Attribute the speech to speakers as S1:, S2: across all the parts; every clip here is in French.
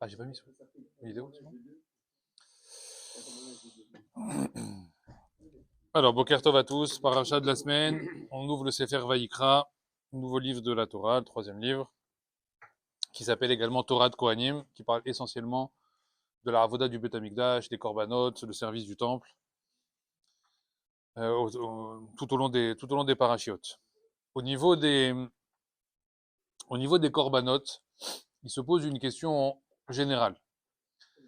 S1: Ah, j'ai pas mis sur la vidéo, c'est bon. Alors, Boker Tov à tous, paracha de la semaine. On ouvre le Sefer Vayikra, nouveau livre de la Torah, le troisième livre, qui s'appelle également Torah de Kohanim, qui parle essentiellement de la avoda du Beth Amikdash, des korbanot, le service du temple, tout au long des parachiotes. Au niveau des korbanot, il se pose une question générale.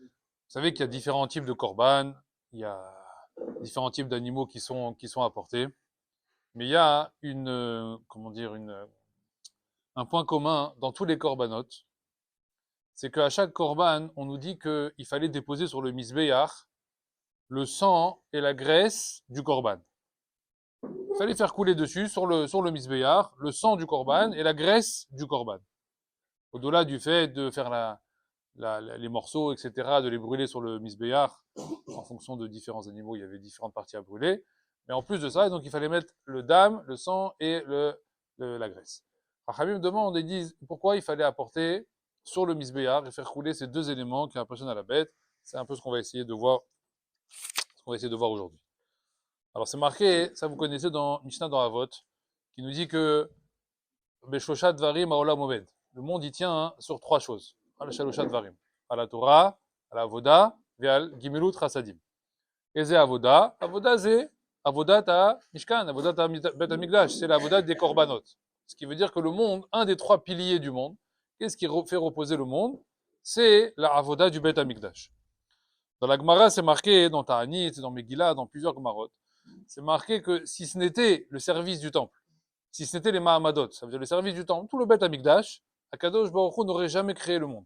S1: Vous savez qu'il y a différents types de korban, il y a différents types d'animaux qui sont apportés, mais il y a un point commun dans tous les korbanot, c'est qu'à chaque korban, on nous dit qu'il fallait déposer sur le misbéach le sang et la graisse du korban. Il fallait faire couler dessus, sur le misbéach, le sang du korban et la graisse du korban. Au-delà du fait de faire les morceaux, etc., de les brûler sur le misbéach, en fonction de différents animaux, il y avait différentes parties à brûler. Mais en plus de ça, donc il fallait mettre le dam, le sang et la graisse. Rachamim demande et disent pourquoi il fallait apporter sur le misbéach et faire couler ces deux éléments qui impressionnent à la bête. C'est un peu ce qu'on va essayer de voir, aujourd'hui. Alors c'est marqué, ça vous connaissez dans Mishnah dans Avot, qui nous dit que Beshoshat Dvarim Haolam Omed. Le monde y tient sur trois choses. Al Shaloshat Dvarim. À la Torah, à la Avoda, et al Gimelut Chasadim. Et c'est Avoda. Avoda c'est Avodat à Mishkan, Avodat à Bet Amikdash. C'est l'Avodat des Korbanot. Ce qui veut dire que le monde, un des trois piliers du monde, qu'est-ce qui fait reposer le monde? C'est la Avoda du Bet Amikdash. Dans la Gemara, c'est marqué, dans Ta'anit, dans Megillah, dans plusieurs Gemarot, c'est marqué que si ce n'était le service du temple, si ce n'était les Mahamadot, ça veut dire le service du temple, tout le Bet Amikdash, Akadosh Baruch Hu n'aurait jamais créé le monde.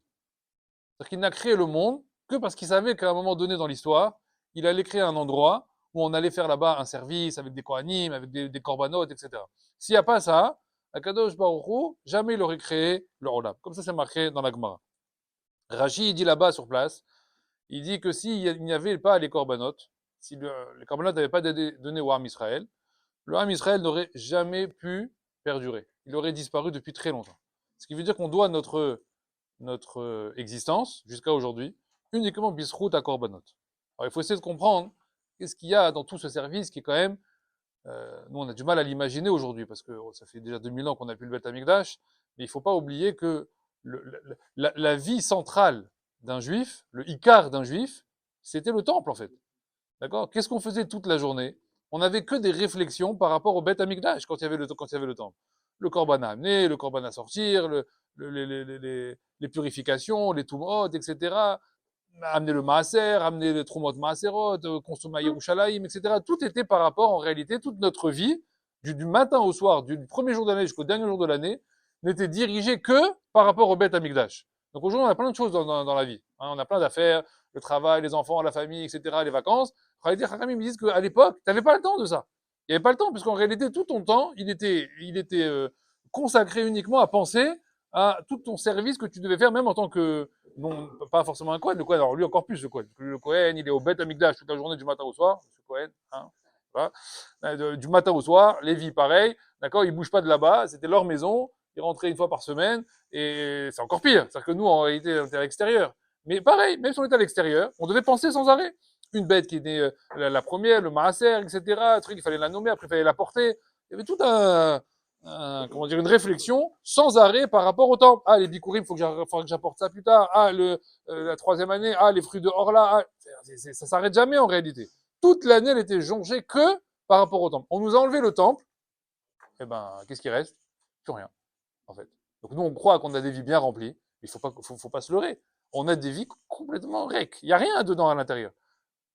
S1: C'est-à-dire qu'il n'a créé le monde que parce qu'il savait qu'à un moment donné dans l'histoire, il allait créer un endroit où on allait faire là-bas un service avec des Kohanim, avec des Korbanot, etc. S'il n'y a pas ça, Akadosh Baruch Hu, jamais il aurait créé le Olam. Comme ça, c'est marqué dans la Gemara. Rashi, il dit là-bas sur place, il dit que s'il n'y avait pas les Korbanot, si les Korbanot n'avaient pas donné au Ham Israël, le Ham Israël n'aurait jamais pu perdurer. Il aurait disparu depuis très longtemps. Ce qui veut dire qu'on doit notre existence, jusqu'à aujourd'hui, uniquement bisrout à Korbanot. Alors il faut essayer de comprendre qu'est-ce qu'il y a dans tout ce service qui est quand même, nous on a du mal à l'imaginer aujourd'hui, parce que ça fait déjà 2000 ans qu'on n'a plus le Beth Amikdash, mais il ne faut pas oublier que la vie centrale d'un juif, le ikar d'un juif, c'était le temple en fait. D'accord? Qu'est-ce qu'on faisait toute la journée? On n'avait que des réflexions par rapport au Beth Amikdash quand il y avait le temple. Le korban à amener, le korban à sortir, les purifications, les tumot, etc. Amener le maaser, amener les trumot maaserot, consommer Yerushalayim, etc. Tout était par rapport, en réalité, toute notre vie, du matin au soir, du premier jour de l'année jusqu'au dernier jour de l'année, n'était dirigée que par rapport au Beth Amikdash. Donc aujourd'hui, on a plein de choses dans la vie. Hein, on a plein d'affaires, le travail, les enfants, la famille, etc., les vacances. Les Chachamim me disent qu'à l'époque, tu n'avais pas le temps de ça. Il n'y avait pas le temps, parce qu'en réalité, tout ton temps, il était consacré uniquement à penser à tout ton service que tu devais faire, même en tant que, non, pas forcément un Kohen, le Kohen, alors lui encore plus le Kohen. Le Kohen, il est au Beth Amikdash toute la journée du matin au soir, ce Kohen, hein, voilà. Du matin au soir, Lévi pareil, d'accord, ils bougent pas de là-bas, c'était leur maison, ils rentraient une fois par semaine, et c'est encore pire, c'est-à-dire que nous, en réalité, on était à l'extérieur. Mais pareil, même si on était à l'extérieur, on devait penser sans arrêt. Une bête qui était la première, le maaser, etc., un truc, il fallait la nommer, après il fallait la porter. Il y avait tout une réflexion sans arrêt par rapport au temple. Ah, les bikurim, faudra que j'apporte ça plus tard. Ah, la troisième année, ah, les fruits de Orla. Ah, ça s'arrête jamais en réalité. Toute l'année, elle était jongée que par rapport au temple. On nous a enlevé le temple. Eh ben, qu'est-ce qui reste? Plus rien, en fait. Donc nous, on croit qu'on a des vies bien remplies. Il faut pas se leurrer. On a des vies complètement rec. Il n'y a rien dedans à l'intérieur.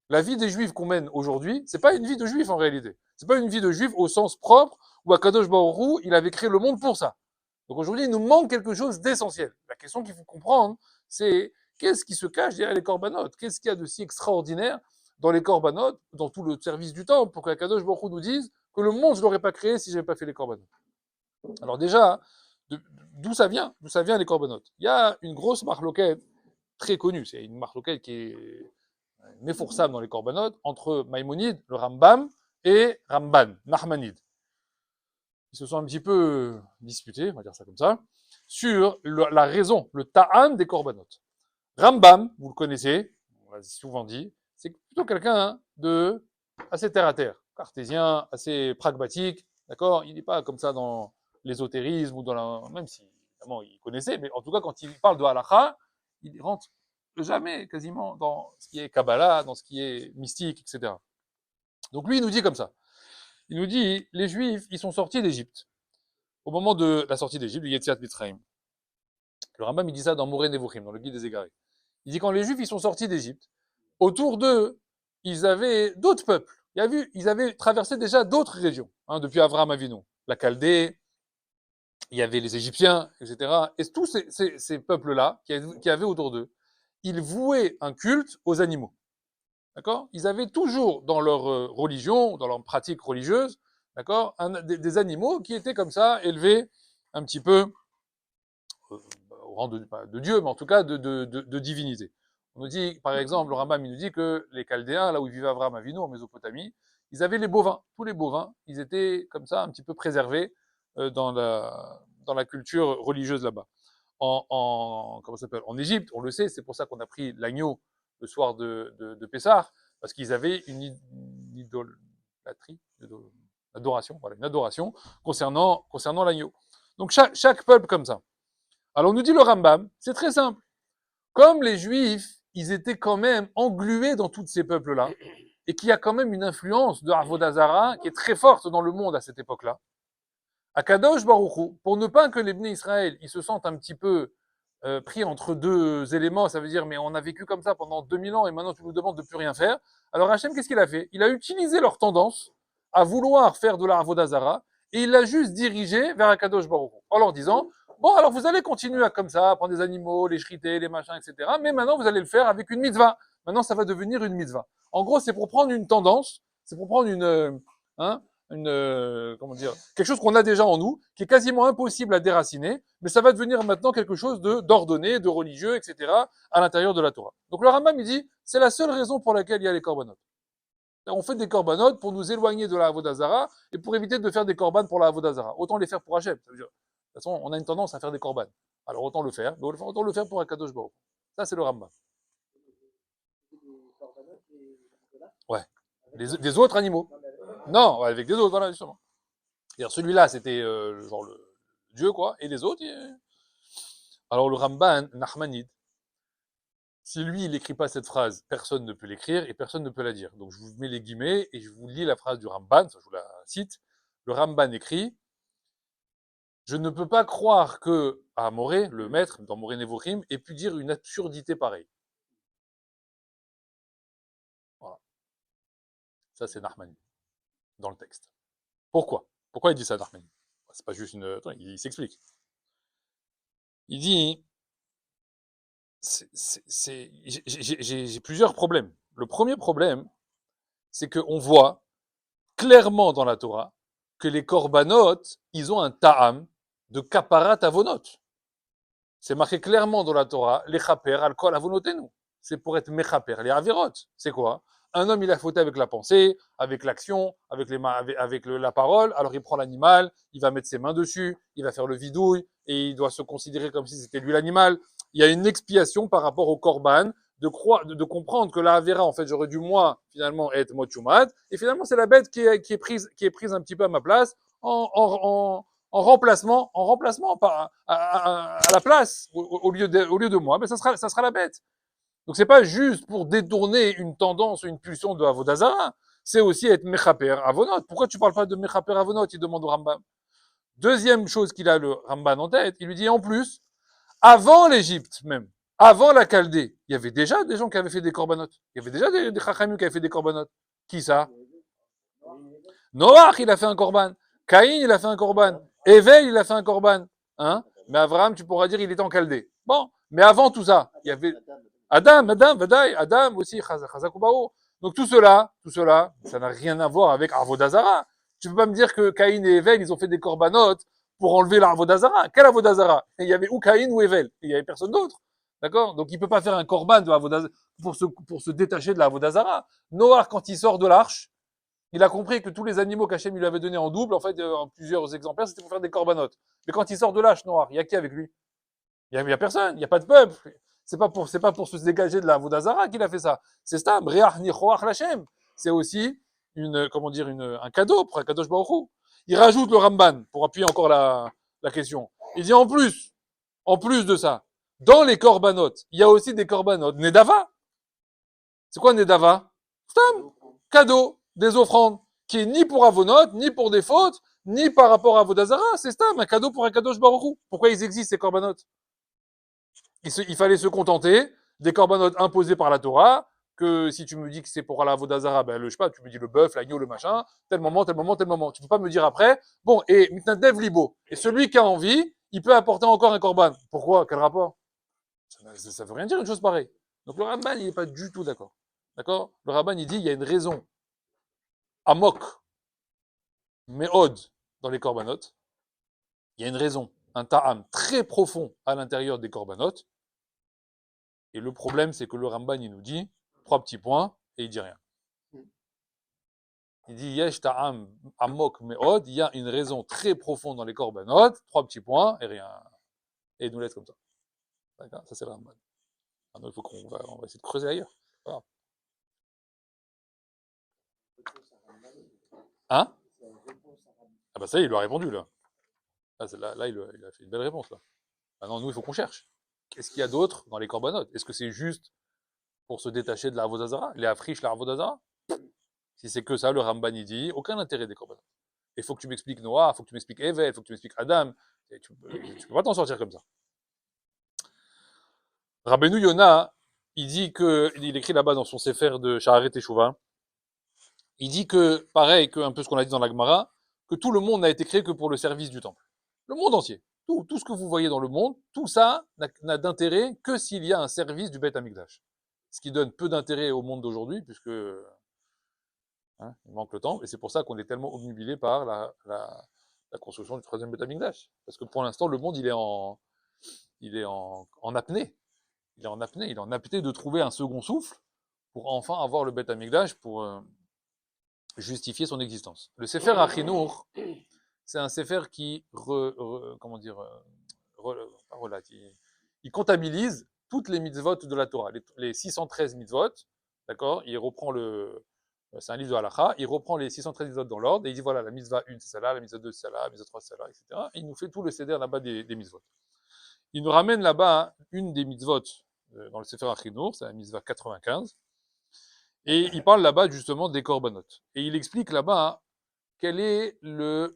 S1: La vie des Juifs qu'on mène aujourd'hui, c'est pas une vie de Juif en réalité. C'est pas une vie de Juif au sens propre où Akadosh Baruch Hu, il avait créé le monde pour ça. Donc aujourd'hui, il nous manque quelque chose d'essentiel. La question qu'il faut comprendre, c'est qu'est-ce qui se cache derrière les corbanotes? Qu'est-ce qu'il y a de si extraordinaire dans les corbanotes, dans tout le service du temple, pour qu'Akadosh Baruch Hu nous dise que le monde, je l'aurais pas créé si j'avais pas fait les corbanotes. Alors déjà, d'où ça vient? D'où ça vient les corbanotes? Il y a une grosse marloquette très connue. C'est une marloquette qui est méfoursam dans les corbanotes entre Maïmonide, le Rambam, et Ramban, Nahmanide. Ils se sont un petit peu disputés, on va dire ça comme ça, sur la raison, le ta'an des corbanotes. Rambam, vous le connaissez, on l'a souvent dit, c'est plutôt quelqu'un de assez terre à terre, cartésien, assez pragmatique, d'accord. Il n'est pas comme ça dans l'ésotérisme ou dans la, même si évidemment il connaissait, mais en tout cas quand il parle de halakha, il rentre jamais quasiment dans ce qui est Kabbalah, dans ce qui est mystique, etc. Donc lui, il nous dit comme ça. Il nous dit, les Juifs, ils sont sortis d'Égypte au moment de la sortie d'Égypte, du Yetziat Mitzrayim. Le Rambam, il dit ça dans Moreh Nevuchim, dans le Guide des Égarés. Il dit quand les Juifs, ils sont sortis d'Égypte, autour d'eux, ils avaient d'autres peuples. Ils avaient traversé déjà d'autres régions, hein, depuis Avraham Avinu. La Chaldée, il y avait les Égyptiens, etc. Et tous ces peuples-là, qui avaient autour d'eux, ils vouaient un culte aux animaux. D'accord? Ils avaient toujours dans leur religion, dans leur pratique religieuse, d'accord, des animaux qui étaient comme ça, élevés un petit peu au rang de Dieu, mais en tout cas de divinité. On nous dit, par exemple, le Rambam, il nous dit que les Chaldéens, là où vivaient Avraham Avinu, en Mésopotamie, ils avaient les bovins. Tous les bovins, ils étaient comme ça, un petit peu préservés dans la culture religieuse là-bas. Comment ça s'appelle? En Égypte, on le sait, c'est pour ça qu'on a pris l'agneau le soir de Pessah, parce qu'ils avaient une idolâtrie, adoration, voilà, une adoration concernant l'agneau. Donc chaque peuple comme ça. Alors nous dit le Rambam, c'est très simple. Comme les Juifs, ils étaient quand même englués dans tous ces peuples-là, et qu'il y a quand même une influence de Avodah qui est très forte dans le monde à cette époque-là. Akadosh Baruch Hu, pour ne pas que les Bnei Israël, ils se sentent un petit peu pris entre deux éléments, ça veut dire, mais on a vécu comme ça pendant 2000 ans et maintenant tu nous demandes de plus rien faire. Alors Hachem, qu'est-ce qu'il a fait? Il a utilisé leur tendance à vouloir faire de la Avodah Zarah et il l'a juste dirigé vers Akadosh Baruch Hu, en leur disant, bon, alors vous allez continuer à comme ça, à prendre des animaux, les shriter, les machins, etc. Mais maintenant, vous allez le faire avec une mitzvah. Maintenant, ça va devenir une mitzvah. En gros, c'est pour prendre une tendance, c'est pour prendre comment dire, quelque chose qu'on a déjà en nous, qui est quasiment impossible à déraciner, mais ça va devenir maintenant quelque chose d'ordonné, de religieux, etc., à l'intérieur de la Torah. Donc le Rambam, il dit, c'est la seule raison pour laquelle il y a les korbanot. On fait des korbanot pour nous éloigner de la Avodah Zarah et pour éviter de faire des korban pour la Avodah Zarah. Autant les faire pour Hachem. Ça veut dire, de toute façon, on a une tendance à faire des korban. Alors autant le faire, mais autant le faire pour Akadosh Baruch. Ça, c'est le Rambam. Ouais. Des autres animaux. Non, avec des autres, voilà, justement. C'est-à-dire celui-là, c'était genre le Dieu, quoi, et les autres. Alors le Ramban, Nachmanide, si lui, il n'écrit pas cette phrase, personne ne peut l'écrire et personne ne peut la dire. Donc je vous mets les guillemets et je vous lis la phrase du Ramban, je vous la cite. Le Ramban écrit, je ne peux pas croire que à Moré, le maître, dans Moré Nevochim, ait pu dire une absurdité pareille. Voilà. Ça, c'est Nachmanide, dans le texte. Pourquoi? Pourquoi il dit ça, Nachmanide? C'est pas juste une... Attends, il s'explique. Il dit, j'ai plusieurs problèmes. Le premier problème, c'est qu'on voit clairement dans la Torah que les korbanot, ils ont un ta'am de kaparat avonot. C'est marqué clairement dans la Torah, les chaper al kol avonotenu. C'est pour être mechaper, les avirot. C'est quoi? Un homme, il a fauté avec la pensée, avec l'action, avec la parole. Alors il prend l'animal, il va mettre ses mains dessus, il va faire le vidouille et il doit se considérer comme si c'était lui l'animal. Il y a une expiation par rapport au korban, de comprendre que la Avera, en fait, j'aurais dû moi finalement être mochumat, et finalement c'est la bête qui est prise un petit peu à ma place en remplacement à la place au lieu de moi, mais ça sera la bête. Donc c'est pas juste pour détourner une tendance ou une pulsion de Avodah Zarah, c'est aussi être mechaper avonot. Pourquoi tu parles pas de mechaper avonot? Il demande au Rambam. Deuxième chose qu'il a le Ramban en tête, il lui dit en plus, avant l'Égypte même, avant la Chaldée, il y avait déjà des gens qui avaient fait des corbanotes. Il y avait déjà des chachamim qui avaient fait des corbanotes. Qui ça? Noach, il a fait un corban. Caïn, il a fait un corban. Éveil, il a fait un corban. Hein? Mais Abraham, tu pourras dire, il était en Chaldée. Bon, mais avant tout ça, il y avait Adam, Vadaï, Adam aussi, Chazakubao. Donc tout cela, ça n'a rien à voir avec Avodah Zarah. Tu peux pas me dire que Caïn et Ével, ils ont fait des corbanotes pour enlever l'Avodah Zarah. Quel Avodah Zarah? Il y avait ou Caïn ou Ével. Il y avait personne d'autre. D'accord? Donc il peut pas faire un corban de Avodah pour se détacher de la Avodah Zarah. Noah, quand il sort de l'arche, il a compris que tous les animaux qu'Hachem lui avait donnés en double, en fait, en plusieurs exemplaires, c'était pour faire des corbanotes. Mais quand il sort de l'arche, Noah, il y a qui avec lui? Il y a personne, il y a pas de peuple. C'est pas pour se dégager de la Vodazara qu'il a fait ça. C'est Stam, Reach Nichoach Lachem. C'est aussi un cadeau pour un Kadosh Baruch Hu. Il rajoute le Ramban pour appuyer encore la question. Il dit en plus de ça, dans les korbanot, il y a aussi des korbanot Nedava. C'est quoi Nedava? Stam, cadeau, des offrandes, qui est ni pour Avonot, ni pour des fautes, ni par rapport à Vodazara. C'est Stam, un cadeau pour un Kadosh Baruch Hu. Pourquoi ils existent ces korbanot? Il fallait se contenter des korbanot imposés par la Torah, que si tu me dis que c'est pour la Vodazara, ben, je sais pas, tu me dis le bœuf, l'agneau, le machin, tel moment. Tu peux pas me dire après, bon, et Mitnadev Libo. Et celui qui a envie, il peut apporter encore un korban. Pourquoi? Quel rapport? Ça veut rien dire une chose pareille. Donc le Ramban, il est pas du tout d'accord. D'accord? Le Ramban, il dit, il y a une raison. Amok. Meod dans les korbanot. Il y a une raison. Un ta'am très profond à l'intérieur des korbanot. Et le problème, c'est que le Ramban, il nous dit 3 petits points et il dit rien. Il dit yesh ta'am amok me'od, il y a une raison très profonde dans les korbanot, 3 petits points et rien. Et il nous laisse comme ça. D'accord? Ça, c'est le Ramban. Alors, il faut on va essayer de creuser ailleurs. Voilà. Hein? Ah bah ça y est, il lui a répondu là. Là, il a fait une belle réponse là. Maintenant, nous, il faut qu'on cherche. Qu'est-ce qu'il y a d'autre dans les korbanot? Est-ce que c'est juste pour se détacher de la Avodazara? Les afriches, la Avodazara? Si c'est que ça, le Ramban il dit, aucun intérêt des korbanot. Il faut que tu m'expliques Noah, il faut que tu m'expliques Evel, il faut que tu m'expliques Adam. Et tu peux pas t'en sortir comme ça. Rabbeinu Yona, il écrit là-bas dans son Sefer de Sha'arei Teshuvah, il dit que, pareil que un peu ce qu'on a dit dans la Gemara, que tout le monde n'a été créé que pour le service du temple. Le monde entier. Tout ce que vous voyez dans le monde, tout ça n'a d'intérêt que s'il y a un service du Beth Amikdash. Ce qui donne peu d'intérêt au monde d'aujourd'hui, puisque il manque le temple, et c'est pour ça qu'on est tellement obnubilé par la construction du troisième Beth Amikdash. Parce que pour l'instant, le monde, il est en apnée. Il est en apnée de trouver un second souffle pour enfin avoir le Beth Amikdash pour justifier son existence. Le Sefer Achinour, c'est un Sefer qui il comptabilise toutes les mitzvot de la Torah, les 613 mitzvot, d'accord? Il reprend c'est un livre de halakha, il reprend les 613 mitzvot dans l'ordre, et il dit voilà, la mitzvah 1 c'est celle-là, la mitzvah 2 c'est celle-là, la mitzvah 3 c'est celle-là, etc. Et il nous fait tout le seder là-bas des mitzvot. Il nous ramène là-bas une des mitzvot dans le Sefer Achinour, c'est la mitzvah 95, et il parle là-bas justement des korbanot. Et il explique là-bas quel est la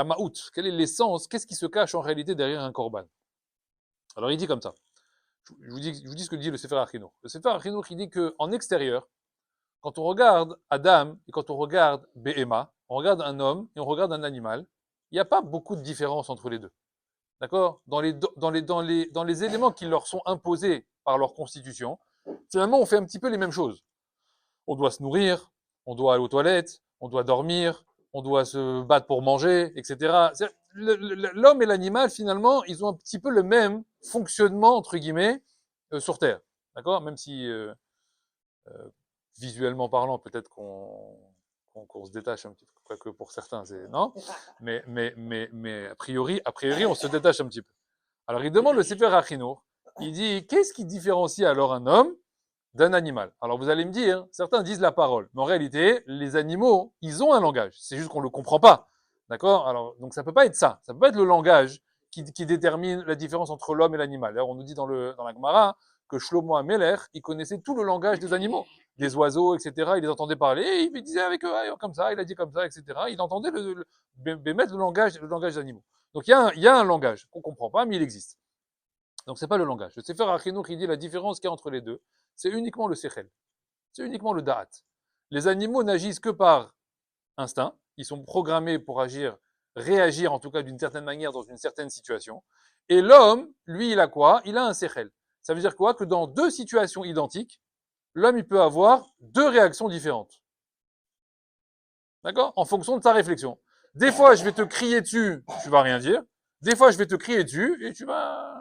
S1: ma'out, quelle est l'essence, qu'est-ce qui se cache en réalité derrière un korban. Alors il dit comme ça. Je vous dis ce que dit le Sefer Achinour. Le Sefer Achinour, il dit qu'en extérieur, quand on regarde Adam et quand on regarde Behema, on regarde un homme et on regarde un animal, il n'y a pas beaucoup de différence entre les deux. D'accord? Dans les éléments qui leur sont imposés par leur constitution, finalement, on fait un petit peu les mêmes choses. On doit se nourrir, on doit aller aux toilettes, on doit dormir, on doit se battre pour manger, etc. L'homme et l'animal, finalement, ils ont un petit peu le même fonctionnement, entre guillemets, sur Terre. D'accord? Même si, visuellement parlant, peut-être qu'on se détache un petit peu, quoique pour certains, non? Mais a priori, on se détache un petit peu. Alors, il demande le Sefer Achinour, il dit, qu'est-ce qui différencie alors un homme d'un animal? Alors, vous allez me dire, certains disent la parole, mais en réalité, les animaux, ils ont un langage. C'est juste qu'on le comprend pas. D'accord? Alors, donc ça peut pas être ça. Ça peut pas être le langage qui détermine la différence entre l'homme et l'animal. D'ailleurs, on nous dit dans la Gemara que Shlomo HaMelech, il connaissait tout le langage des animaux, des oiseaux, etc. Il les entendait parler, et il disait avec eux, comme ça, il a dit comme ça, etc. Il entendait mettre le langage des animaux. Donc il y a un langage qu'on comprend pas, mais il existe. Donc c'est pas le langage. Le Sefer Achinour qui dit la différence qu'il y a entre les deux, c'est uniquement le sechel, c'est uniquement le da'at. Les animaux n'agissent que par instinct, ils sont programmés pour réagir en tout cas d'une certaine manière dans une certaine situation. Et l'homme, lui, il a quoi? Il a un sechel. Ça veut dire quoi? Que dans deux situations identiques, l'homme, il peut avoir deux réactions différentes. D'accord? En fonction de sa réflexion. Des fois, je vais te crier dessus, tu vas rien dire. Des fois, je vais te crier dessus et tu vas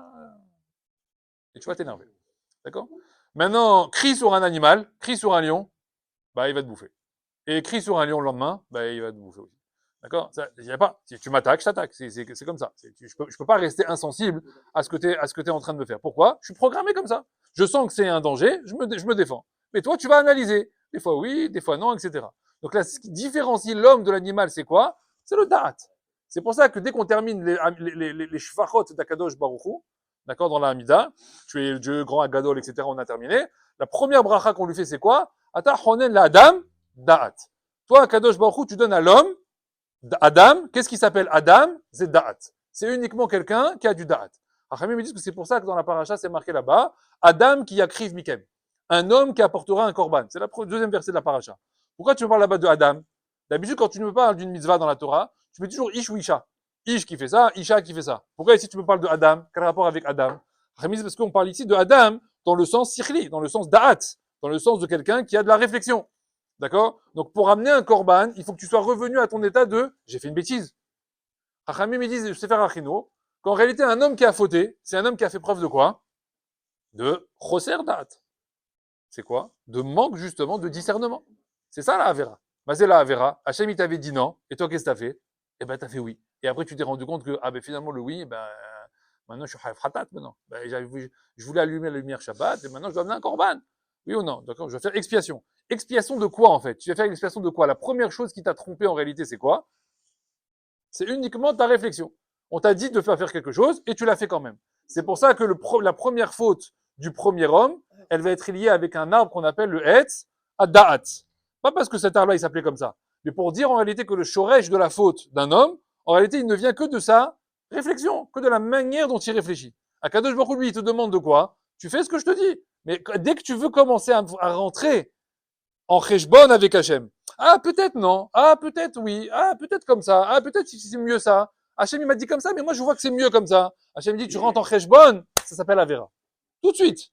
S1: t'énerver. D'accord? Maintenant, crie sur un animal, crie sur un lion, bah, il va te bouffer. Et crie sur un lion le lendemain, bah, il va te bouffer aussi. D'accord? Il y a pas. Si tu m'attaques, je t'attaque. C'est comme ça. Je peux pas rester insensible à ce que tu es en train de me faire. Pourquoi? Je suis programmé comme ça. Je sens que c'est un danger, je me défends. Mais toi, tu vas analyser. Des fois oui, des fois non, etc. Donc là, ce qui différencie l'homme de l'animal, c'est quoi? C'est le da'at. C'est pour ça que dès qu'on termine les shvachot d'Akadosh Baruch Hu, d'accord, dans la Hamida, tu es Dieu grand, Agadol, etc., on a terminé. La première bracha qu'on lui fait, c'est quoi? Ata honen la adam da'at. Toi, Akadosh Baruch Hu, tu donnes à l'homme Adam, qu'est-ce qui s'appelle Adam? C'est Da'at. C'est uniquement quelqu'un qui a du Da'at. Rachamim me disent que c'est pour ça que dans la paracha, c'est marqué là-bas, Adam qui yakriv mikem. Un homme qui apportera un korban. C'est le deuxième verset de la paracha. Pourquoi tu me parles là-bas de Adam? D'habitude, quand tu me parles d'une mitzvah dans la Torah, tu mets toujours Ish ou Isha. Ish qui fait ça, Isha qui fait ça. Pourquoi ici tu me parles de Adam? Quel rapport avec Adam? Rachamim dit parce qu'on parle ici de Adam dans le sens sikhli, dans le sens Da'at, dans le sens de quelqu'un qui a de la réflexion. D'accord? Donc, pour amener un korban, il faut que tu sois revenu à ton état de j'ai fait une bêtise. Hachamim me disent, je sais faire achino, qu'en réalité, un homme qui a fauté, c'est un homme qui a fait preuve de quoi? De choser da'at. C'est quoi? De manque, justement, de discernement. C'est ça, la avera. Mais c'est la avera. Hachem, il t'avait dit non. Et toi, qu'est-ce que t'as fait? Eh ben, t'as fait oui. Et après, tu t'es rendu compte que, ah ben, finalement, le oui, ben, maintenant, je suis haïf hatat, maintenant. Ben, je voulais allumer la lumière Shabbat, et maintenant, je dois amener un korban. Oui ou non? D'accord? Je vais faire expiation. Expiation de quoi, en fait? Tu vas faire expiation de quoi? La première chose qui t'a trompé, en réalité, c'est quoi? C'est uniquement ta réflexion. On t'a dit de faire quelque chose, et tu l'as fait quand même. C'est pour ça que la première faute du premier homme, elle va être liée avec un arbre qu'on appelle le Hetz Da'at. Pas parce que cet arbre-là, il s'appelait comme ça, mais pour dire en réalité que le shoresh de la faute d'un homme, en réalité, il ne vient que de sa réflexion, que de la manière dont il réfléchit. Akadosh Baruch Hu, lui, il te demande de quoi? Tu fais ce que je te dis. Mais dès que tu veux commencer à rentrer en cheshbon avec Hachem, ah, peut-être non, ah, peut-être oui, ah, peut-être comme ça, ah, peut-être si c'est mieux ça. Hachem, il m'a dit comme ça, mais moi, je vois que c'est mieux comme ça. Hachem dit, tu rentres en cheshbon, ça s'appelle Avera. Tout de suite.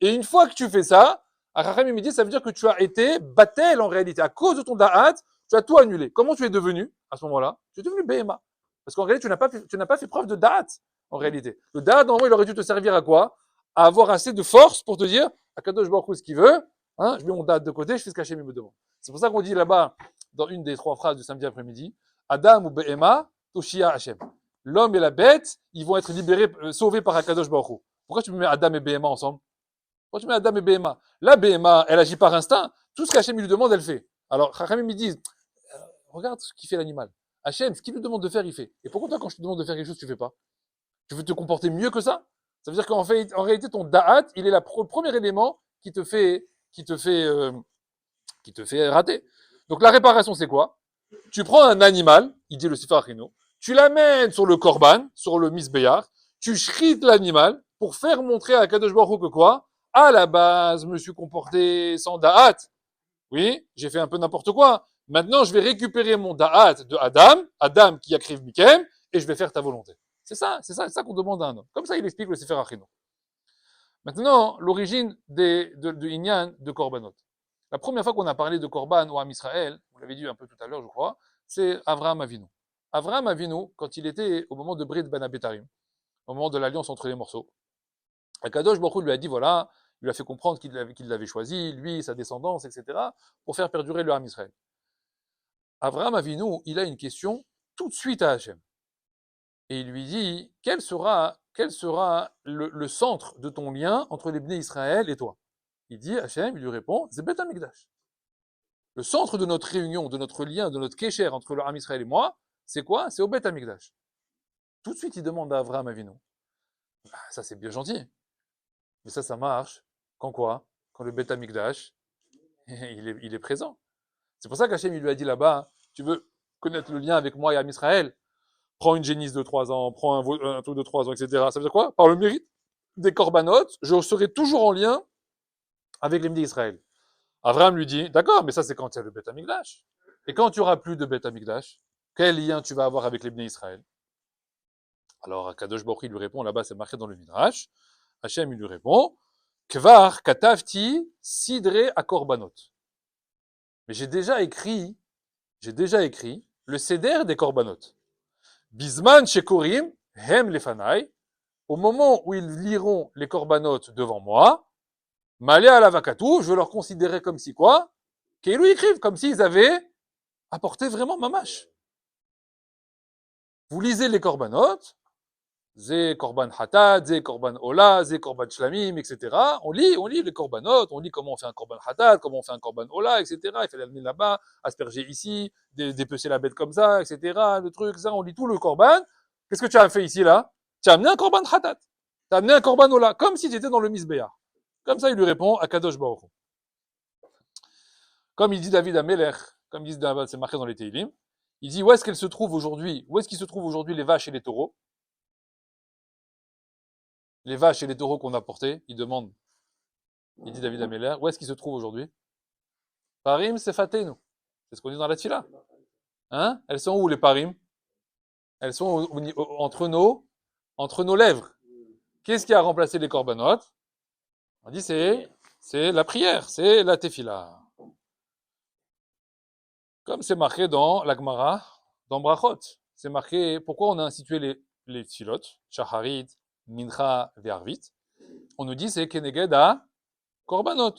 S1: Et une fois que tu fais ça, Rachamim me dit, ça veut dire que tu as été battel en réalité. À cause de ton da'at, tu as tout annulé. Comment tu es devenu à ce moment-là? Tu es devenu BMA. Parce qu'en réalité, tu n'as pas fait preuve de da'at, en réalité. Le da'at, normalement, il aurait dû te servir à quoi? À avoir assez de force pour te dire, Akadosh Baruch Hu, ce qu'il veut, hein, je mets mon da'at de côté, je fais ce qu'Hachem me demande. C'est pour ça qu'on dit là-bas, dans une des 3 phrases du samedi après-midi, Adam ou BMA, Toshia Hachem. L'homme et la bête, ils vont être libérés, sauvés par Akadosh Baruch Hu. Pourquoi tu mets Adam et BMA ensemble? Quand tu mets Adam et BMA, la BMA, elle agit par instinct. Tout ce qu'Hachem lui demande, elle fait. Alors, Hachem me dit, regarde ce qu'il fait l'animal. Hachem, ce qu'il lui demande de faire, il fait. Et pourquoi toi, quand je te demande de faire quelque chose, tu fais pas? Tu veux te comporter mieux que ça? Ça veut dire qu'en fait, en réalité, ton da'at, il est le premier élément qui te fait rater. Donc, la réparation, c'est quoi? Tu prends un animal, il dit le Sefer Achino, tu l'amènes sur le korban, sur le misbéar, tu shrites l'animal pour faire montrer à Kadosh Baruch Hu que quoi? À la base, je me suis comporté sans da'at. Oui, j'ai fait un peu n'importe quoi. Maintenant, je vais récupérer mon da'at de Adam, Adam qui a kriv mikem, et je vais faire ta volonté. C'est ça qu'on demande à un homme. Comme ça, il explique le Sefer Achino. Maintenant, l'origine de Inyan de Korbanot. La première fois qu'on a parlé de Korban ou Am Israël, vous l'avez dit un peu tout à l'heure, je crois, c'est Avraham Avinu. Avraham Avinu, quand il était au moment de Brit Ben Abetarim, au moment de l'alliance entre les morceaux, Akadosh Baruch Hu lui a dit, voilà, il lui a fait comprendre qu'il l'avait choisi, lui, sa descendance, etc., pour faire perdurer le Ham Israël. Avraham Avinu, il a une question tout de suite à Hachem. Et il lui dit, quel sera le centre de ton lien entre les Bnei Israël et toi? Il dit, Hachem, il lui répond, c'est Bet HaMikdash. Le centre de notre réunion, de notre lien, de notre kécher entre le Ham Israël et moi, c'est quoi? C'est au Bet HaMikdash. Tout de suite, il demande à Avraham Avinu. Bah, ça, c'est bien gentil. Mais ça marche. Quand quoi? Quand le Bet HaMikdash, il est présent. C'est pour ça qu'Hachem, il lui a dit là-bas, tu veux connaître le lien avec moi et Ham Israël? Prends une génisse de 3 ans, prends un truc de 3 ans, etc. Ça veut dire quoi? Par le mérite des corbanotes, je serai toujours en lien avec les Bnei Israël. Avraham lui dit, d'accord, mais ça c'est quand il y a le Bet HaMikdash. Et quand tu auras plus de Bet HaMikdash, quel lien tu vas avoir avec les Bnei Israël? Alors, Kadosh Baruch Hu lui répond, là-bas c'est marqué dans le Midrash, Hachem il lui répond, Kvar katavti sidre à korbanot. Mais j'ai déjà écrit le seder des korbanot. Bisman shekorim hem lefanai. Au moment où ils liront les korbanot devant moi, malé à la vakatou, je veux leur considérer comme si quoi? Qu'ils lui écrivent, comme s'ils avaient apporté vraiment mamash. vous lisez les korbanot, Zé korban hatat, Zé korban ola, Zé korban shlamim, etc. On lit les korbanot, on lit comment on fait un korban hatat, comment on fait un korban ola, etc. Il fallait l'amener là-bas, asperger ici, dépecer la bête comme ça, etc. Le truc, ça, on lit tout le korban. Qu'est-ce que tu as fait ici, là? Tu as amené un korban hatat. Tu as amené un korban ola, comme si tu étais dans le misbéar. Comme ça, il lui répond à Kadosh Baruch Hu. Comme il dit David à Melech, comme il dit, c'est marqué dans les Teilim, il dit où est-ce qu'elles se trouvent aujourd'hui, où est-ce qu'ils se trouvent aujourd'hui les vaches et les taureaux? Les vaches et les taureaux qu'on a portés, il demande, il dit David Améler, où est-ce qu'ils se trouvent aujourd'hui? Parim, c'est faté, nous. C'est ce qu'on dit dans la tfila. Hein? Elles sont où les parim? Elles sont entre nos lèvres. Qu'est-ce qui a remplacé les korbanot? On dit c'est la prière, c'est la tefila. Comme c'est marqué dans la Gemara, dans Brachot. C'est marqué, pourquoi on a institué les tfilot, Shacharit, Mincha, Ve'arvit. On nous dit c'est Keneged à Korbanot.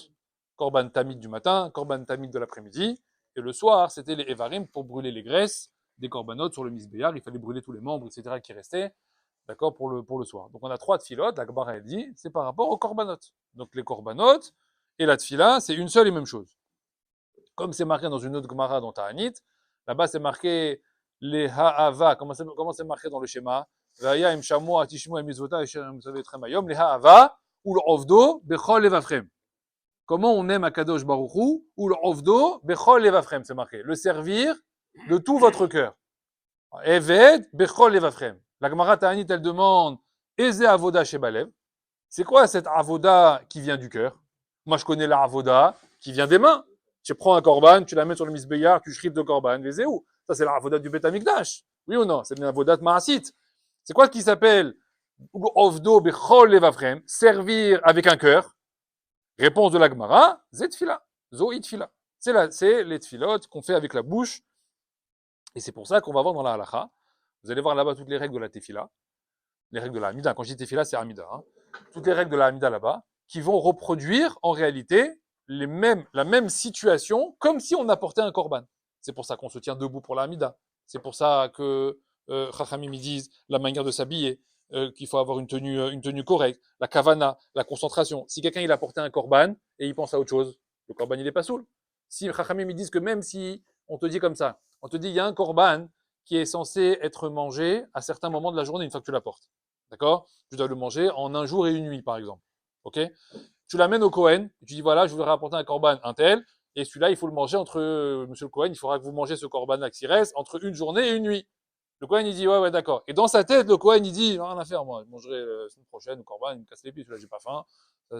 S1: Korban Tamid du matin, Korban Tamid de l'après-midi. Et le soir, c'était les Evarim pour brûler les graisses des Korbanot sur le Misbéar. Il fallait brûler tous les membres, etc. qui restaient, d'accord, pour le soir. Donc on a 3 tfilot. La Gemara, elle dit, c'est par rapport aux Korbanot. Donc les Korbanot et la tfila, c'est une seule et même chose. Comme c'est marqué dans une autre Gemara dans Ta'anit, là-bas c'est marqué les Ha'ava. Comment c'est marqué dans le schéma? Vaya im shamu atishmu emizvota etrem ayom les Ha'ava ou l'ovdo bechol levafrem. Comment on aime Akadosh Baruch Hu ou l'ovdo bechol levafrem, c'est marqué. Le servir de tout votre cœur. Eved bechol levafrem. La Gemara Ta'anit, elle demande Eze avoda shebalev. C'est quoi cette avoda qui vient du cœur? Moi je connais la avoda qui vient des mains. Tu prends un korban, tu la mets sur le misbéyar, tu shriftes de korban, les où? Ça, c'est la avodat du Beth Amikdash. Oui ou non? C'est une avodat maasit. C'est quoi ce qui s'appelle ovdo bechol levavchem, servir avec un cœur? Réponse de la Gemara, zet fila, zo it fila. C'est les tfilotes qu'on fait avec la bouche. Et c'est pour ça qu'on va voir dans la halacha. Vous allez voir là-bas toutes les règles de la tefila, les règles de la hamida. Quand je dis tefila, c'est hamida. Hein. Toutes les règles de la hamida là-bas, qui vont reproduire en réalité la même situation, comme si on apportait un korban. C'est pour ça qu'on se tient debout pour la Hamida. C'est pour ça que Chachamim disent la manière de s'habiller, qu'il faut avoir une tenue correcte, la kavana, la concentration. Si quelqu'un il a porté un korban et il pense à autre chose, le korban il est pas saoul. Si Chachamim disent que même si on te dit comme ça, on te dit il y a un korban qui est censé être mangé à certains moments de la journée une fois que tu l'apportes. D'accord? Tu dois le manger en un jour et une nuit par exemple. Ok? Tu l'amènes au Kohen, tu dis voilà, je voudrais rapporter un korban, un tel, et celui-là, il faut le manger entre, monsieur le Kohen, il faudra que vous mangez ce korban-là qui reste entre une journée et une nuit. Le Kohen, il dit ouais, d'accord. Et dans sa tête, le Kohen, il dit rien à faire, moi, je mangerai la semaine prochaine, le korban, il me casse les pieds, celui-là, j'ai pas faim.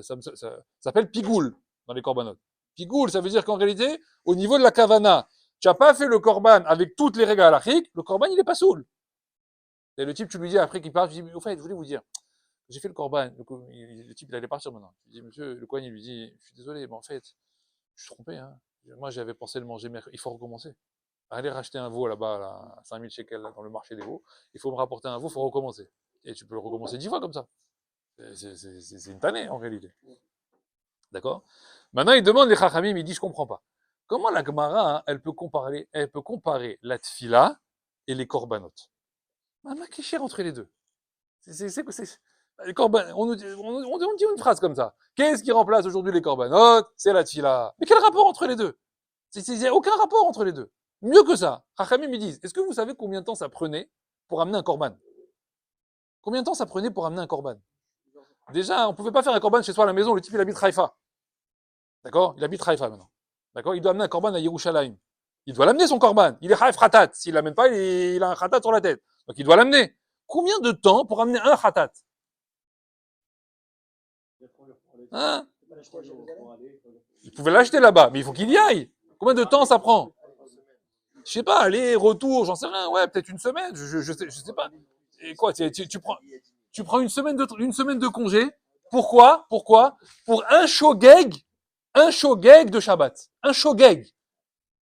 S1: Ça s'appelle pigoul dans les korbanot. Pigoul, ça veut dire qu'en réalité, au niveau de la kavana, tu n'as pas fait le korban avec toutes les règles halachiques, le korban, il est pas saoul. Et le type, tu lui dis après qu'il part, tu dis, au fait, je voulais vous dire, j'ai fait le korban. Le type, il allait partir maintenant. Je dis, monsieur, le Kohen, il lui dit, je suis désolé, mais en fait, je suis trompé. Hein. Moi, j'avais pensé le manger mercredi. Il faut recommencer. Allez racheter un veau là-bas, là, à 5000 shekels, là, dans le marché des veaux. Il faut me rapporter un veau, il faut recommencer. Et tu peux le recommencer 10 fois comme ça. C'est une tannée, en réalité. D'accord? Maintenant, il demande les Chachamim, il dit, je comprends pas. Comment la Gemara, hein, elle peut comparer la tfila et les korbanot? Ma qui entre les deux. Les korban, on dit une phrase comme ça. Qu'est-ce qui remplace aujourd'hui les korbanot? C'est la tfila. Mais quel rapport entre les deux? Il n'y a aucun rapport entre les deux. Mieux que ça, Chachamim me disent, est-ce que vous savez combien de temps ça prenait pour amener un korban? Combien de temps ça prenait pour amener un korban? Déjà, on ne pouvait pas faire un korban chez soi à la maison, le type il habite Haïfa. D'accord? Il habite Haïfa maintenant. D'accord? Il doit amener un korban à Yerushalayim. Il doit l'amener son korban. Il est Haïf Khatat. S'il l'amène pas, il a un Khatat sur la tête. Donc il doit l'amener. Combien de temps pour amener un Khatat? Hein? Il pouvait l'acheter là-bas, mais il faut qu'il y aille. Combien de temps ça prend? Je sais pas, aller, retour, j'en sais rien. Ouais, peut-être une semaine, je sais pas. Et quoi, tu prends une semaine de congé. Pourquoi? Pour un shogeg de Shabbat. Un shogeg.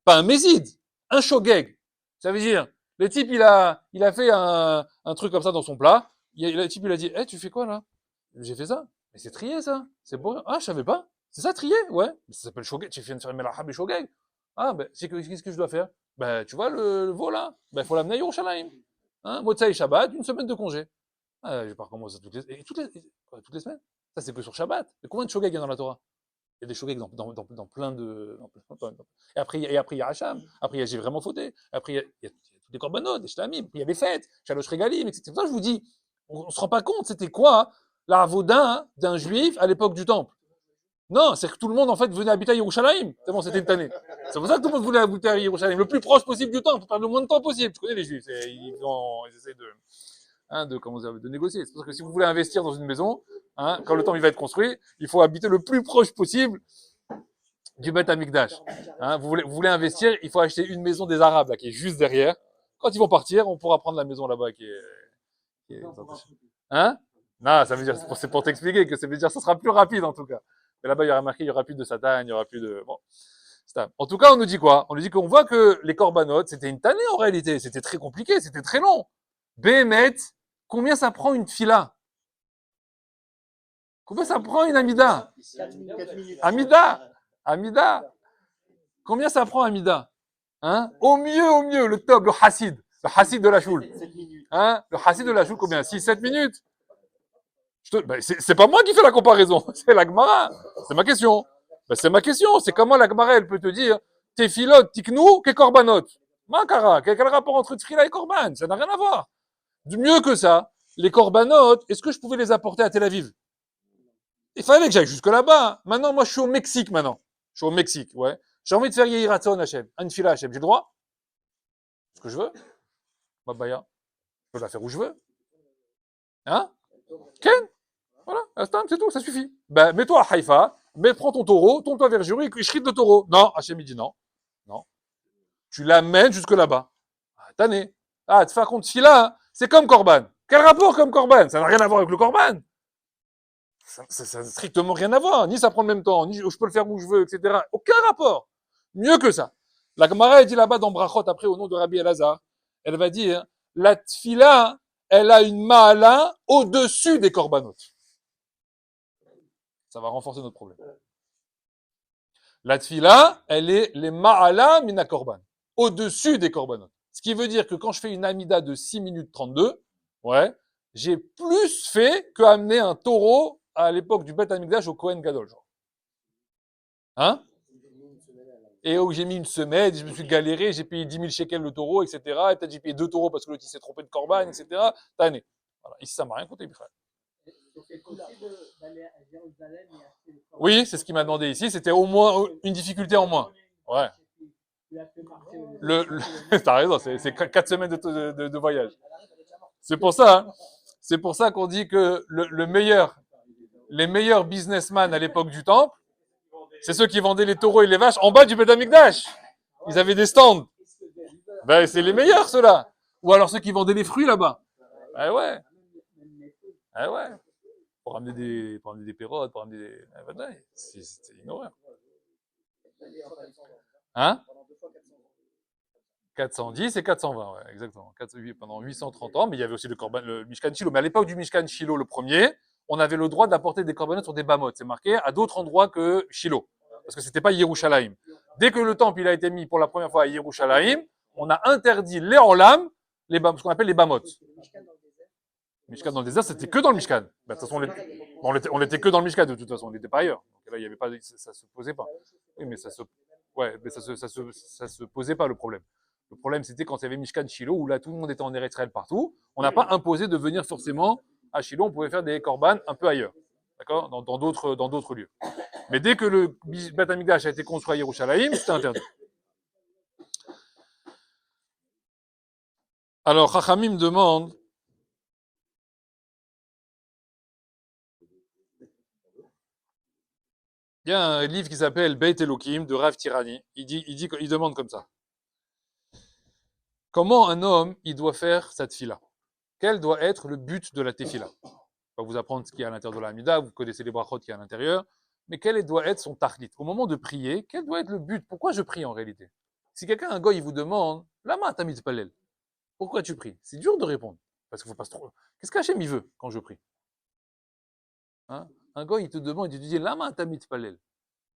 S1: Pas un mésid. Un shogeg. Ça veut dire, le type, il a fait un truc comme ça dans son plat. Le type, il a dit, tu fais quoi là? J'ai fait ça. Mais c'est trié, ça. C'est bon. Ah, je savais pas. C'est ça, trié? Ouais. Mais ça s'appelle shogeg. Tu viens de faire melachab et shogeg. Ah, ben, qu'est-ce que je dois faire? Ben, tu vois, le veau, là? Ben, il faut l'amener à Yerushalayim. Hein, Motsai Shabbat, une semaine de congé. Je vais pas recommencer toutes les semaines. Ça, c'est que sur Shabbat. Et combien de shogeg il y a dans la Torah? Il y a des shogeg dans plein de. Et après, il y a Hacham. Après, j'ai vraiment fauté. Après, il y a tous les korbanot, des shlamim. Puis il y a les fêtes, Shalosh Regalim, etc. C'est pour ça que je vous dis, on se rend pas compte, c'était quoi la avoda d'un juif à l'époque du temple. Non, c'est que tout le monde, en fait, venait habiter à Yerushalayim. C'est bon, c'était une tannée. C'est pour ça que tout le monde voulait habiter à Yerushalayim, le plus proche possible du temple, par le moins de temps possible. Tu connais les juifs, ils essaient de négocier. C'est pour ça que si vous voulez investir dans une maison, quand le temple il va être construit, il faut habiter le plus proche possible du Beth Amikdash. Vous voulez investir, il faut acheter une maison des Arabes, là, qui est juste derrière. Quand ils vont partir, on pourra prendre la maison là-bas qui est... Hein? Non, ça veut dire, c'est pour t'expliquer que ça veut dire que ça sera plus rapide en tout cas. Mais là-bas, il y aura marqué, il y aura plus de Satan, il y aura plus de... Bon. En tout cas, on nous dit quoi? On nous dit qu'on voit que les corbanotes, c'était une tannée en réalité. C'était très compliqué, c'était très long. Béhémet, combien ça prend une fila? Combien ça prend une amida?
S2: 4 minutes.
S1: Amida. Combien ça prend amida? Au mieux, le top, le hassid. Le hassid de la choule.
S2: 7 minutes.
S1: Le hassid de la choule, combien? 6-7 minutes? C'est pas moi qui fais la comparaison, c'est la Gemara. C'est ma question. C'est ma question. C'est comment la Gemara, elle peut te dire Tefilot, Tiknou, que Korbanot. Makara, quel rapport entre Tfila et Korban? Ça n'a rien à voir. Du mieux que ça, les Korbanot, est-ce que je pouvais les apporter à Tel Aviv? Il fallait que j'aille jusque là-bas. Maintenant, moi, je suis au Mexique maintenant. Je suis au Mexique, ouais. J'ai envie de faire Yehiratzon Hachem, une fila Hachem. J'ai le droit? Ce que je veux? Babaya. Je peux la faire où je veux. Ken? Voilà, c'est tout, ça suffit. Mets-toi à Haïfa, prends ton taureau, tourne-toi vers Jérusalem et shrite le taureau. Non, Hachem il dit non. Non. Tu l'amènes jusque là-bas. Tanné. Te faire compte fila, c'est comme Corban. Quel rapport comme Corban? Ça n'a rien à voir avec le Corban. Ça n'a strictement rien à voir. Ni ça prend le même temps, ni je peux le faire où je veux, etc. Aucun rapport. Mieux que ça. La Gemara, elle dit là-bas dans Brachot, après, au nom de Rabbi Elazar, elle va dire, la tfila, elle a une ma'ala au-dessus des korbanot. Ça va renforcer notre problème. La tfila, elle est les ma'ala mina korban. Au-dessus des korbanot. Ce qui veut dire que quand je fais une amida de 6 minutes 32, j'ai plus fait que amener un taureau à l'époque du Beth Amikdash au Kohen Gadol. Et où j'ai mis une semaine, je me suis galéré, j'ai payé 10 000 shekels le taureau, etc. Et peut-être j'ai payé 2 taureaux parce que l'autre s'est trompé de korban, etc. Tanné. Voilà. Ici, ça m'a rien coûté, Michel. Oui, c'est ce qu'il m'a demandé ici. C'était au moins une difficulté en moins. Ouais. T'as raison, c'est 4 semaines de voyage. C'est pour ça qu'on dit que les meilleurs businessmen à l'époque du temple, c'est ceux qui vendaient les taureaux et les vaches en bas du Beth Amikdash. Ils avaient des stands. C'est les meilleurs, ceux-là. Ou alors ceux qui vendaient les fruits là-bas. Ouais. Pour ramener des pérottes, pour ramener des... C'est une horreur. 410 et 420, ouais, exactement. Pendant 830 ans, mais il y avait aussi le Mishkan Shiloh. Mais à l'époque du Mishkan Shiloh, le premier, on avait le droit d'apporter des corbanotes sur des bamotes. C'est marqué à d'autres endroits que Shiloh. Parce que c'était pas Yerushalayim. Dès que le temple il a été mis pour la première fois à Yerushalayim, on a interdit les olam, ce qu'on appelle les bamotes. Mishkan dans le désert, c'était que dans le Mishkan. De toute façon, on était que dans le Mishkan, de toute façon, on n'était pas ailleurs. Donc là, il y avait pas, ça se posait pas. Oui, mais ça se posait pas le problème. Le problème, c'était quand il y avait Mishkan Shiloh, où là, tout le monde était en Eretz Israël partout. On n'a pas imposé de venir forcément à Shiloh, on pouvait faire des korban un peu ailleurs. D'accord? Dans d'autres lieux. Mais dès que le Beth Amikdash a été construit à Yerushalayim, c'était interdit. Alors, Chachamim demande, il y a un livre qui s'appelle Beit Elohim de Rav Tirani. Il demande comme ça. Comment un homme, il doit faire sa tefila? Quel doit être le but de la tefila? On va vous apprendre ce qu'il y a à l'intérieur de la Hamida, vous connaissez les brachot qu'il y a à l'intérieur, mais quel doit être son tachlit? Au moment de prier, quel doit être le but? Pourquoi je prie en réalité? Si un goy, il vous demande, Lama tamid palel, pourquoi tu pries? C'est dur de répondre, parce qu'il faut pas se trop... Qu'est-ce qu'Hachem il veut quand je prie? Un goy, il te demande, il te dit, Lama tamid palel.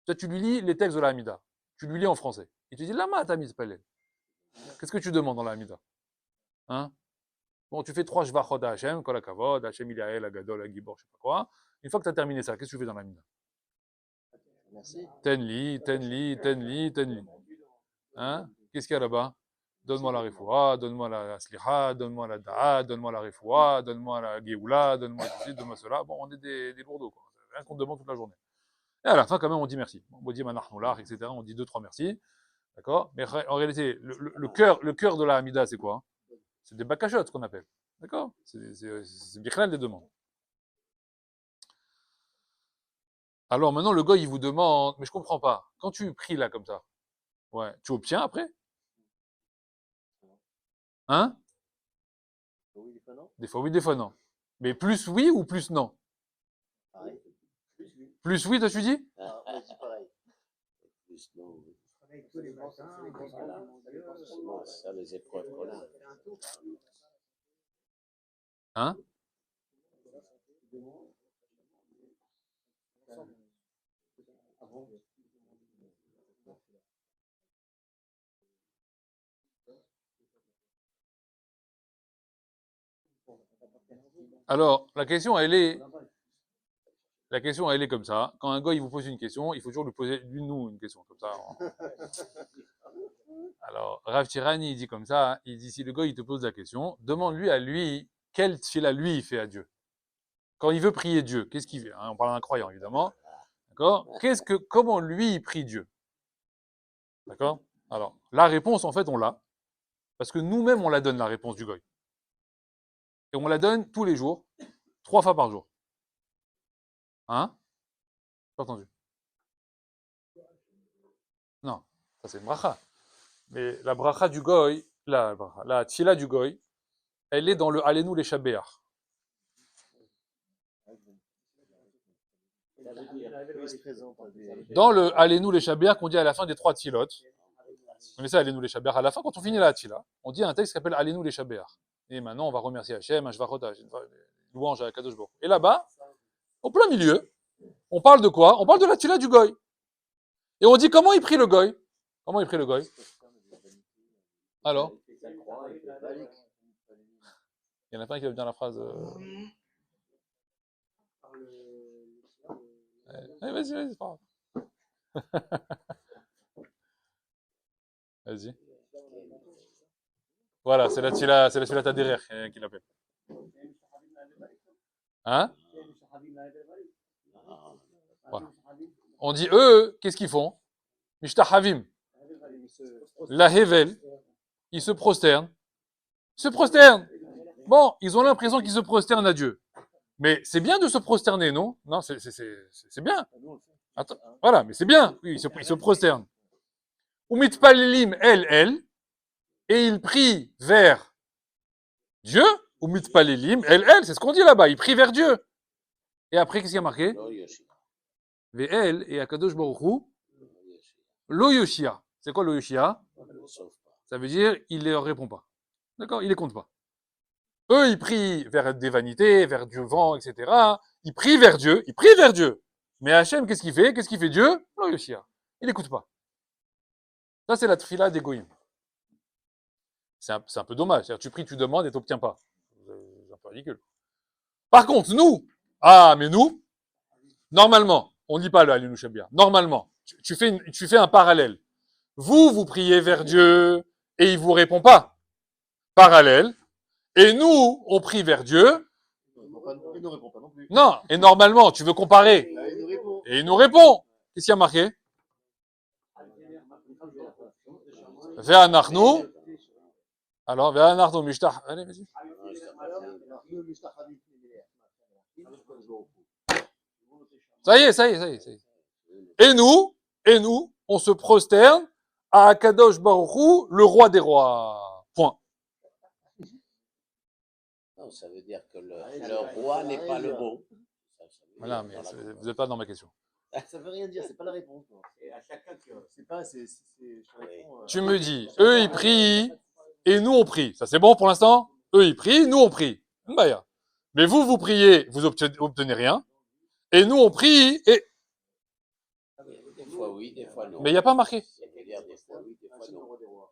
S1: Toi, tu lui lis les textes de la Hamida, tu lui lis en français, il te dit, Lama tamid palel. Qu'est-ce que tu demandes dans la Hamida? Bon, tu fais 3 Shvachot à Hachem, Kol HaKavod, Hachem Ilael, Agadol, Agibor, je sais pas quoi. Une fois que tu as terminé ça, qu'est-ce que tu fais dans la mina?
S2: Merci.
S1: Tenli, tenli, tenli, tenli. Hein? Qu'est-ce qu'il y a là-bas? Donne-moi la refoua, donne-moi la slicha, donne-moi la da'a, donne-moi la refoua, donne-moi la geoula, donne-moi ceci, donne-moi cela. Bon, on est des lourdeaux, quoi. Rien qu'on demande toute la journée. Et à la fin, quand même, on dit merci. On dit manachnoulach, etc. On dit 2-3 merci. D'accord? Mais en réalité, le cœur de la Hamida, c'est quoi? C'est des bakashot, ce qu'on appelle. D'accord? C'est bichlal des demandes. Alors maintenant, le gars, il vous demande, mais je comprends pas. Quand tu pries là, comme ça, ouais, tu obtiens après? Hein?
S2: Oui, des fois non.
S1: Des fois oui, des fois non. Mais plus oui ou plus non?
S2: Pareil. Plus oui.
S1: Plus oui, toi tu dis?
S2: Ah, on dit pareil.
S3: Plus non, oui.
S2: Tous les matins,
S3: Voilà. Forcément, ça, les épreuves qu'on a.
S1: Hein? Alors, la question, elle est comme ça. Quand un gars, il vous pose une question, il faut toujours lui poser, nous, une question, comme ça. Alors, Rav Tirani, il dit comme ça, il dit, si le gars, il te pose la question, demande-lui à lui, quel tfila lui, il fait à Dieu. Quand il veut prier Dieu, qu'est-ce qu'il fait? Hein, on parle d'un croyant, évidemment. D'accord? Comment lui, il prie Dieu? D'accord? Alors, la réponse, en fait, on l'a. Parce que nous-mêmes, on la donne, la réponse du goy. Et on la donne tous les jours, 3 fois par jour. Hein? Pas entendu? Non, ça c'est une bracha. Mais la bracha du goy, la tfila du goy, elle est dans le Alenu les Shabéar. Dans le Alenu les Shabéar qu'on dit à la fin des 3 tfilot. Vous connaissez Alenu les Shabéar? À la fin, quand on finit la tfila, on dit un texte qui s'appelle Alenu les Shabéar. Et maintenant, on va remercier Hachem, Hashvachot, louange à Kadosh Baruch. Et là-bas, au plein milieu, on parle de quoi? On parle de la tfila du goy. Et on dit comment il prie le goy? Comment il prie le goy? Alors? Il y en a pas un qui va bien la phrase. Allez, vas-y, c'est pas grave. Vas-y. Voilà, c'est la tfila Taderer qu'il appelle. Hein? Voilà. On dit eux, qu'est-ce qu'ils font? Mishtahavim. La Hevel, ils se prosternent. Bon, ils ont l'impression qu'ils se prosternent à Dieu. Mais c'est bien de se prosterner, non? Non, c'est bien. Attends, voilà, mais c'est bien. Oui, ils se prosternent. Umitpalilim el, et ils prient vers Dieu. Umitpalilim el, c'est ce qu'on dit là-bas. Ils prient vers Dieu. Et après, qu'est-ce qu'il y a marqué? Ve'el et Akadosh Baruch Hu, Lo Yoshia. C'est quoi Lo Yoshia? Ça veut dire, il ne leur répond pas. D'accord? Il ne les compte pas. Eux, ils prient vers des vanités, vers du vent, etc. Ils prient vers Dieu. Mais Hachem, qu'est-ce qu'il fait? Qu'est-ce qu'il fait Dieu? Lo Yoshia. Il n'écoute pas. Ça, c'est la tfila des goyim. C'est un peu dommage. C'est-à-dire, tu pries, tu demandes et tu n'obtiens pas. C'est un peu ridicule. Par contre, nous, normalement, on ne dit pas le Alinu Shabia. Normalement, tu fais un parallèle. Vous priez vers Dieu et il ne vous répond pas. Parallèle. Et nous, on prie vers Dieu.
S2: Il ne répond pas non plus.
S1: Non, et normalement, tu veux comparer. Et il nous répond. Qu'est-ce qu'il y a marqué? Ve'anachnu. Alors, ve'anachnu mishtah. Allez, vas-y. Ça y est. Et nous, on se prosterne à Akadosh Baruch Hu, le roi des rois. Point.
S3: Non, ça veut dire que le roi n'est pas le bon.
S1: Voilà, mais vous n'êtes pas dans ma question.
S2: Ça veut rien dire, c'est pas la réponse. Et à chacun, c'est pas,
S1: tu me dis, eux ils prient et nous on prie. Ça c'est bon pour l'instant? Eux ils prient, nous on prie. Mais vous priez, vous obtenez rien. Et nous on prie et.
S3: Des fois oui, des fois non.
S1: Mais il n'y a pas marqué.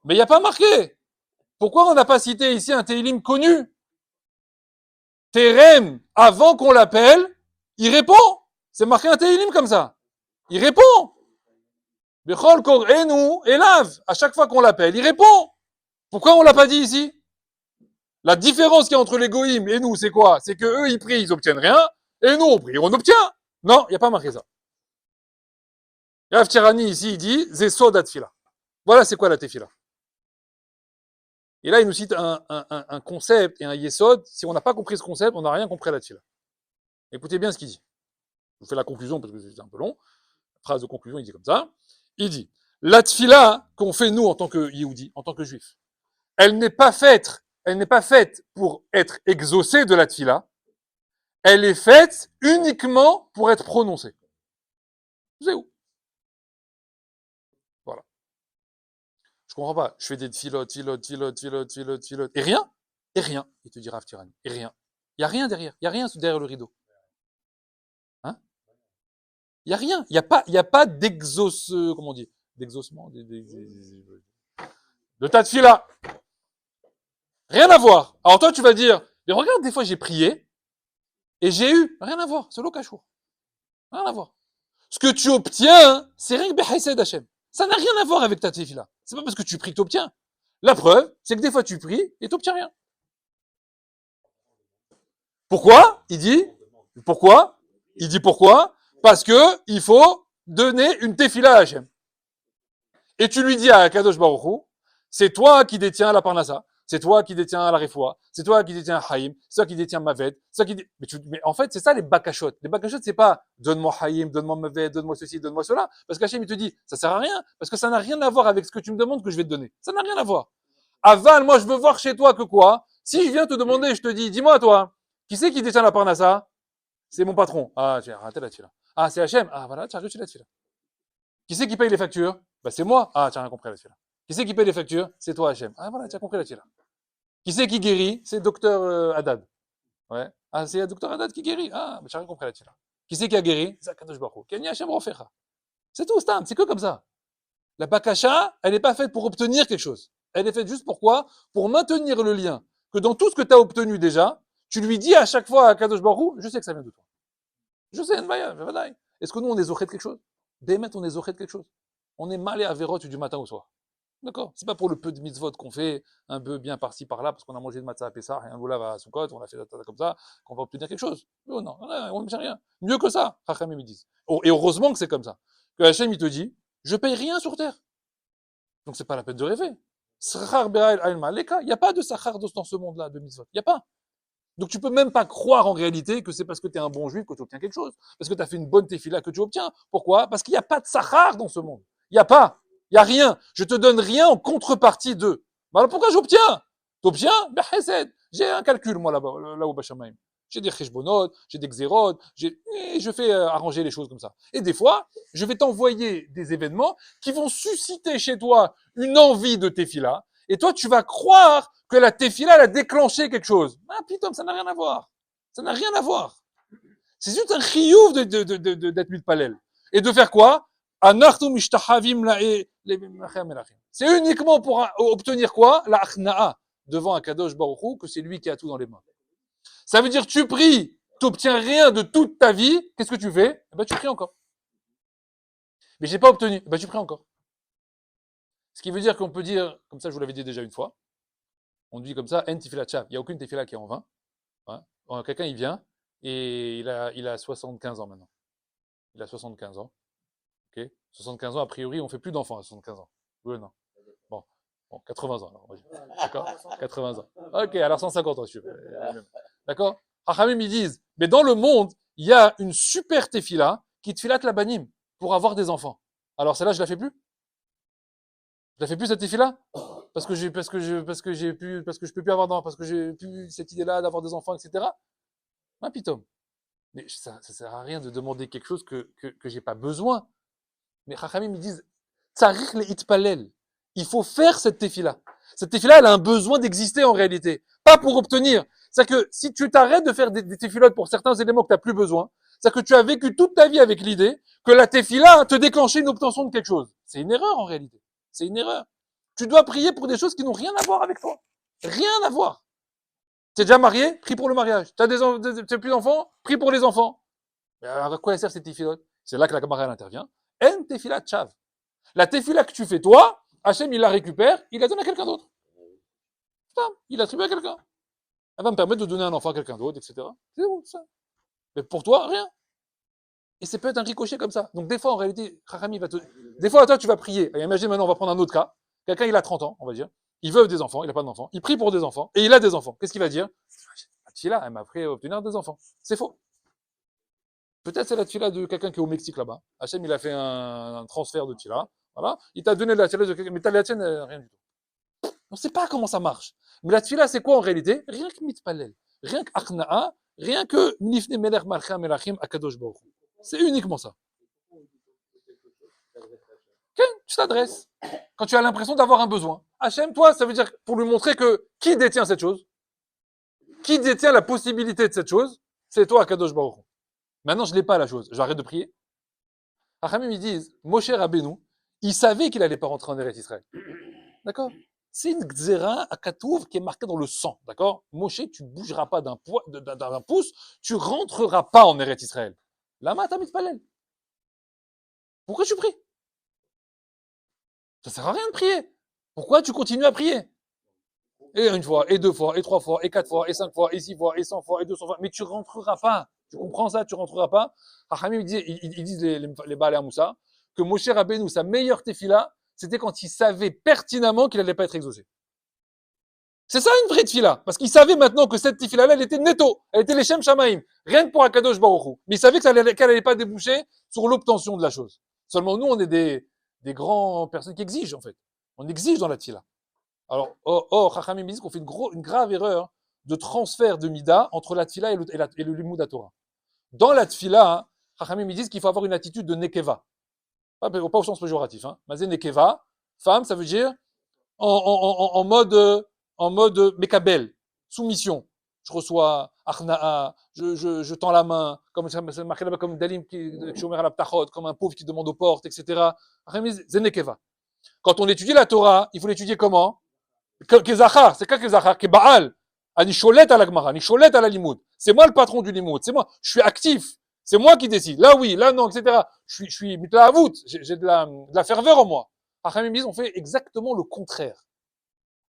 S1: Mais il n'y a pas marqué. Pourquoi on n'a pas cité ici un Teilim connu? Terem, avant qu'on l'appelle, il répond. C'est marqué un Tehillim comme ça. Il répond. Bechol kor'enu elav. À chaque fois qu'on l'appelle, il répond. Pourquoi on l'a pas dit ici? La différence qu'il y a entre les goïms et nous, c'est quoi? C'est que eux, ils prient, ils obtiennent rien, et nous, on prie, on obtient. Non, il n'y a pas marqué ça. Rav Tirani, ici, il dit, Zesod atfila. Voilà, c'est quoi la tefila. Et là, il nous cite un concept et un yesod. Si on n'a pas compris ce concept, on n'a rien compris à la tefila. Écoutez bien ce qu'il dit. Je vous fais la conclusion parce que c'est un peu long. Phrase de conclusion, il dit comme ça. Il dit, la tefila qu'on fait nous en tant que Yehudi, en tant que juif, elle n'est pas faite pour être exaucée de la tefila, elle est faite uniquement pour être prononcée. C'est où? Voilà. Je comprends pas. Je fais des tfilotes, et rien. Il te dira Rav Tirani. Et rien. Il y a rien derrière. Il y a rien derrière le rideau. Hein? Il y a rien. Il y a pas comment on dit? D'exaucement, de ta tfila. Rien à voir. Alors toi, tu vas dire, mais regarde, des fois j'ai prié, et j'ai eu, rien à voir, c'est l'okachour. Rien à voir. Ce que tu obtiens, c'est rien que Behesed Hashem. Ça n'a rien à voir avec ta tefila. C'est pas parce que tu pries que tu obtiens. La preuve, c'est que des fois tu pries et tu n'obtiens rien. Pourquoi? Il dit, pourquoi? Il dit pourquoi? Parce que il faut donner une tefila à Hashem. Et tu lui dis à Kadosh Baruch Hu, c'est toi qui détiens la parnassa. C'est toi qui détiens la refoua, c'est toi qui détiens Haïm, c'est toi qui détiens Maved, c'est toi qui mais en fait, c'est ça les bakashot. Les bakashot, c'est pas donne-moi Haïm, donne-moi Maved, donne-moi ceci, donne-moi cela. Parce qu'Hachem, il te dit, ça sert à rien, parce que ça n'a rien à voir avec ce que tu me demandes que je vais te donner. Ça n'a rien à voir. Aval, moi, je veux voir chez toi que quoi? Si je viens te demander, je te dis, dis-moi, toi, qui c'est qui détient la parnassa? C'est mon patron. Ah, tu as raté la tefila. Ah, c'est Hachem. Ah, voilà, tu as réussi la tefila. Qui c'est qui paye les factures? Bah, c'est moi. Ah, tu as rien compris la tefila. Qui c'est qui paye les factures? C'est toi, Hachem. Ah, voilà, tu as compris la tefila. Qui c'est qui guérit? C'est docteur Haddad. Ouais. Ah, c'est le docteur Haddad qui guérit. Ah, mais j'ai rien compris là-dessus. Qui c'est qui a guéri? C'est Akadosh Baruch Hu. Kenny Hashem Rofecha. C'est tout, Stam. C'est que comme ça. La bakasha, elle n'est pas faite pour obtenir quelque chose. Elle est faite juste pour quoi? Pour maintenir le lien. Que dans tout ce que tu as obtenu déjà, tu lui dis à chaque fois à Akadosh Baruch Hu, je sais que ça vient de toi. Je sais, Nvaya, Vadaï. Est-ce que nous, on est zoché de quelque chose? Bémet, on est zoché de quelque chose. On est mal et avérote du matin au soir. D'accord? C'est pas pour le peu de mitzvot qu'on fait, un peu bien par-ci, par-là, parce qu'on a mangé de matzah à Pessah, et un boulave à Sukkot, on a fait comme ça, qu'on va obtenir quelque chose. Oh non, on ne fait rien. Mieux que ça, Chachamim ils disent. Et heureusement que c'est comme ça. Que Hachem, il te dit, je paye rien sur terre. Donc c'est pas la peine de rêver. Il n'y a pas de sachar dans ce monde-là, de mitzvot. Il n'y a pas. Donc tu peux même pas croire en réalité que c'est parce que tu es un bon juif que tu obtiens quelque chose. Parce que tu as fait une bonne tefila que tu obtiens. Pourquoi? Parce qu'il n'y a pas de sachar dans ce monde. Il n'y a pas. Il n'y a rien. Je te donne rien en contrepartie d'eux. Alors pourquoi j'obtiens? T'obtiens? Ben chesed. J'ai un calcul, moi, là-bas, là au Bachamaim. J'ai des cheshbonot, j'ai des xérod, et je fais arranger les choses comme ça. Et des fois, je vais t'envoyer des événements qui vont susciter chez toi une envie de tefila. Et toi, tu vas croire que la tefila, elle a déclenché quelque chose. Ah, putain, ça n'a rien à voir. Ça n'a rien à voir. C'est juste un chiyuv d'être mitpalel. Et de faire quoi? C'est uniquement pour obtenir quoi? La achna'a devant un Kadosh Baruch Hu, que c'est lui qui a tout dans les mains. Ça veut dire tu pries, tu n'obtiens rien de toute ta vie, qu'est-ce que tu fais? Eh ben, tu pries encore. Mais j'ai pas obtenu, eh ben, tu pries encore. Ce qui veut dire qu'on peut dire, comme ça je vous l'avais dit déjà une fois, on dit comme ça, en tefila chav, il n'y a aucune tefila qui est en vain. Hein. Quelqu'un il vient et il a 75 ans maintenant. Il a 75 ans. Okay. 75 ans, a priori, on fait plus d'enfants à 75 ans. Oui ou non? Bon, 80 ans. Alors, d'accord? 80 ans. Ok, alors 150 ans, si tu veux. D'accord? Hachamim, ils disent, mais dans le monde, il y a une super tefila qui tefila la banim pour avoir des enfants. Alors celle-là, je la fais plus? Je la fais plus cette tefila? Parce que je peux plus avoir d'enfants, parce que j'ai plus cette idée-là d'avoir des enfants, etc. Ah, pitom. Mais ça sert à rien de demander quelque chose que j'ai pas besoin. Mais Chachamim, ils disent, tsarich le itpalel. Il faut faire cette tefila. Cette tefila, elle a un besoin d'exister en réalité. Pas pour obtenir. C'est-à-dire que si tu t'arrêtes de faire des tefilotes pour certains éléments que tu n'as plus besoin, c'est-à-dire que tu as vécu toute ta vie avec l'idée que la tefila te déclenchait une obtention de quelque chose. C'est une erreur en réalité. C'est une erreur. Tu dois prier pour des choses qui n'ont rien à voir avec toi. Rien à voir. T'es déjà marié? Prie pour le mariage. T'as plus d'enfants? Prie pour les enfants. Mais alors, à quoi sert cette tefilot? C'est là que la Gemara elle intervient. En tefila tchav. La tefila que tu fais toi, Hachem il la récupère, il la donne à quelqu'un d'autre. Putain, il l'attribue à quelqu'un. Elle va me permettre de donner un enfant à quelqu'un d'autre, etc. C'est bon, ça. Mais pour toi, rien. Et c'est peut-être un ricochet comme ça. Donc des fois, en réalité, Chachami va te... Des fois, toi, tu vas prier. Et imagine maintenant, on va prendre un autre cas. Quelqu'un, il a 30 ans, on va dire. Il veut des enfants, il n'a pas d'enfants. Il prie pour des enfants, et il a des enfants. Qu'est-ce qu'il va dire? La tfila, elle m'a pris à obtenir des enfants. C'est faux. Peut-être c'est la tfila de quelqu'un qui est au Mexique là-bas. Hachem, il a fait un transfert de tfila. Voilà. Il t'a donné la tfila de quelqu'un, mais t'as la tienne, rien du tout. On ne sait pas comment ça marche. Mais la tfila, c'est quoi en réalité? Rien que mitpalel. Rien que akna'a. Rien que nifne melech malcha melachim akadosh baruch. C'est uniquement ça. Okay, tu t'adresses. Quand tu as l'impression d'avoir un besoin. Hachem, toi, ça veut dire pour lui montrer que qui détient cette chose? Qui détient la possibilité de cette chose? C'est toi, Akadosh Baruch Hu. Maintenant, je n'ai pas la chose. J'arrête de prier. Hachamim, ils disent, Moshe Rabbeinu, il savait qu'il n'allait pas rentrer en Eretz Israël. D'accord? C'est une gzera à Katouv qui est marquée dans le sang. D'accord? Moshe, tu ne bougeras pas d'un pouce, tu rentreras pas en Eretz Israël. Lama tamit palel. Pourquoi tu pries? Ça sert à rien de prier. Pourquoi tu continues à prier? Et une fois, et 2 fois, et 3 fois, et 4 fois, et 5 fois, et 6 fois, et 100 fois, et 200 fois. Mais tu rentreras pas. Tu comprends ça? Tu rentreras pas. Hachamim, ils disent les Baal à Moussa, que Moshe Rabbeinu, sa meilleure tefila, c'était quand il savait pertinemment qu'il allait pas être exaucé. C'est ça une vraie tefila. Parce qu'il savait maintenant que cette tefila-là, elle était netto. Elle était les Shem Shamaim. Rien que pour Akadosh Baruch Hu. Mais il savait qu'elle allait pas déboucher sur l'obtention de la chose. Seulement nous, on est des grands personnes qui exigent, en fait. On exige dans la tefila. Alors, Chachamim disent qu'on fait une grave erreur de transfert de Mida entre la tfila et le Limud Torah. Dans la tfila, Chachamim disent qu'il faut avoir une attitude de Nekeva. Pas au sens péjoratif. Hein. Mais Nekeva, femme, ça veut dire en mode Mekabel, soumission. Je reçois Achna'a, je tends la main, comme c'est marqué là-bas comme Dalim qui chomer à la ptachot, comme un pauvre qui demande aux portes, etc. Chachamim disent Nekeva. Quand on étudie la Torah, il faut l'étudier comment? Kezachar, c'est quoi Kezachar? Kebaal. Ani cholet à la Gemara, ani cholet à la limoud. C'est moi le patron du limoud, c'est moi. Je suis actif. C'est moi qui décide. Là oui, là non, etc. Je suis mitla avout. J'ai de la ferveur en moi. Hachamim disent, on fait exactement le contraire.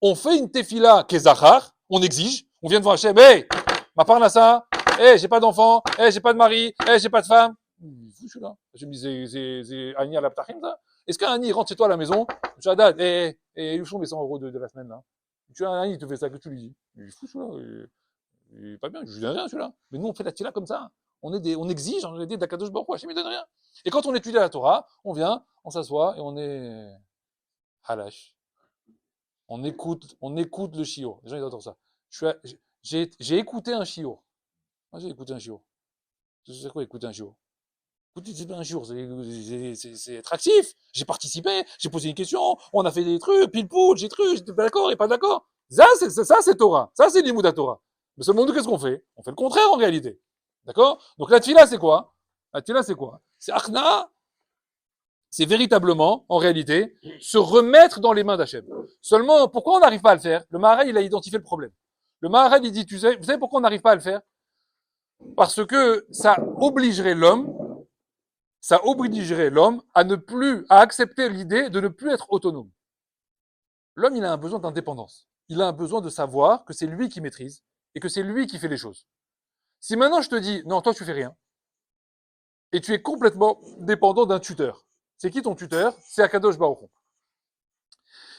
S1: On fait une tefila Kezachar, on exige, on vient devant Hachem, hey, ma parnassa, hey, j'ai pas d'enfant, hey, j'ai pas de mari, hey, j'ai pas de femme. Je suis là. Je me dis, c'est Ani à la ptachim, ça. Est-ce qu'un Ani rentre chez toi à la maison, tu as date, et où sont mes 100 euros de la semaine, là? Tu as un Ani, il te fait ça, que tu lui dis. Il est fou, celui-là. Il est pas bien, je lui donne rien, celui-là. Mais nous, on fait la tila comme ça. On exige, on est des d'Akadosh Baruch Hu, Hachem, il donne rien. Et quand on étudie la Torah, on vient, on s'assoit, et on est halash. On écoute le shiur. Les gens, ils adorent ça. J'ai écouté un shiur. Moi, j'ai écouté un shiur. C'est quoi écouter un shiur? Écoutez, un jour, c'est être actif. J'ai participé, j'ai posé une question, on a fait des trucs, pile poule, j'étais d'accord et pas d'accord. Ça, c'est Torah. Ça, c'est l'imoud à Torah. Mais seulement nous, qu'est-ce qu'on fait? On fait le contraire en réalité. D'accord? Donc la tfila, c'est quoi? La tfila, c'est quoi? C'est Achna, c'est véritablement, en réalité, se remettre dans les mains d'Hachem. Seulement, pourquoi on n'arrive pas à le faire? Le Maharal, il a identifié le problème. Le Maharal, il dit, vous savez pourquoi on n'arrive pas à le faire? Parce que ça obligerait l'homme à accepter l'idée de ne plus être autonome. L'homme, il a un besoin d'indépendance. Il a un besoin de savoir que c'est lui qui maîtrise et que c'est lui qui fait les choses. Si maintenant je te dis, non, toi tu fais rien, et tu es complètement dépendant d'un tuteur. C'est qui ton tuteur? C'est Akadosh Baruch Hu.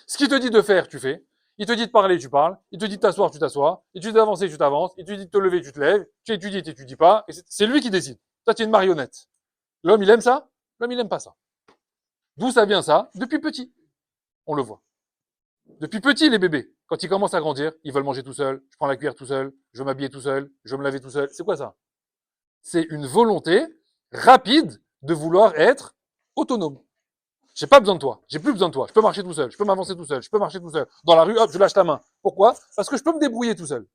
S1: Ce qu'il te dit de faire, tu fais. Il te dit de parler, tu parles. Il te dit de t'asseoir, tu t'assois. Il te dit d'avancer, tu t'avances. Il te dit de te lever, tu te lèves. Tu étudies, tu n'étudies pas. Et c'est lui qui décide. Toi, tu es une marionnette. L'homme, il aime ça? L'homme, il aime pas ça. D'où ça vient ça? Depuis petit. On le voit. Depuis petit, les bébés, quand ils commencent à grandir, ils veulent manger tout seuls. Je prends la cuillère tout seul. Je veux m'habiller tout seul. Je veux me laver tout seul. C'est quoi ça? C'est une volonté rapide de vouloir être autonome. J'ai pas besoin de toi. J'ai plus besoin de toi. Je peux marcher tout seul. Je peux m'avancer tout seul. Je peux marcher tout seul. Dans la rue, hop, je lâche ta main. Pourquoi? Parce que je peux me débrouiller tout seul.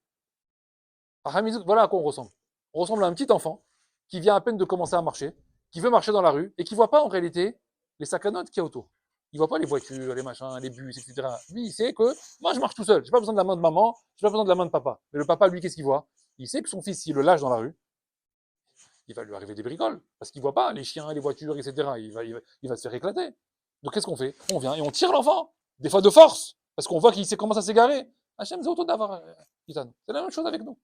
S1: Voilà à quoi on ressemble. On ressemble à un petit enfant qui vient à peine de commencer à marcher, qui veut marcher dans la rue et qui voit pas en réalité les sakanotes qu'il y a autour. Il voit pas les voitures, les machins, les bus, etc. Lui, il sait que moi, je marche tout seul. J'ai pas besoin de la main de maman, j'ai pas besoin de la main de papa. Mais le papa, lui, qu'est-ce qu'il voit? Il sait que son fils, s'il le lâche dans la rue, il va lui arriver des bricoles. Parce qu'il voit pas les chiens, les voitures, etc. Il va se faire éclater. Donc, qu'est-ce qu'on fait? On vient et on tire l'enfant. Des fois de force. Parce qu'on voit qu'il commence à s'égarer. Hachem, c'est autant d'avoir, Ethan. C'est la même chose avec nous.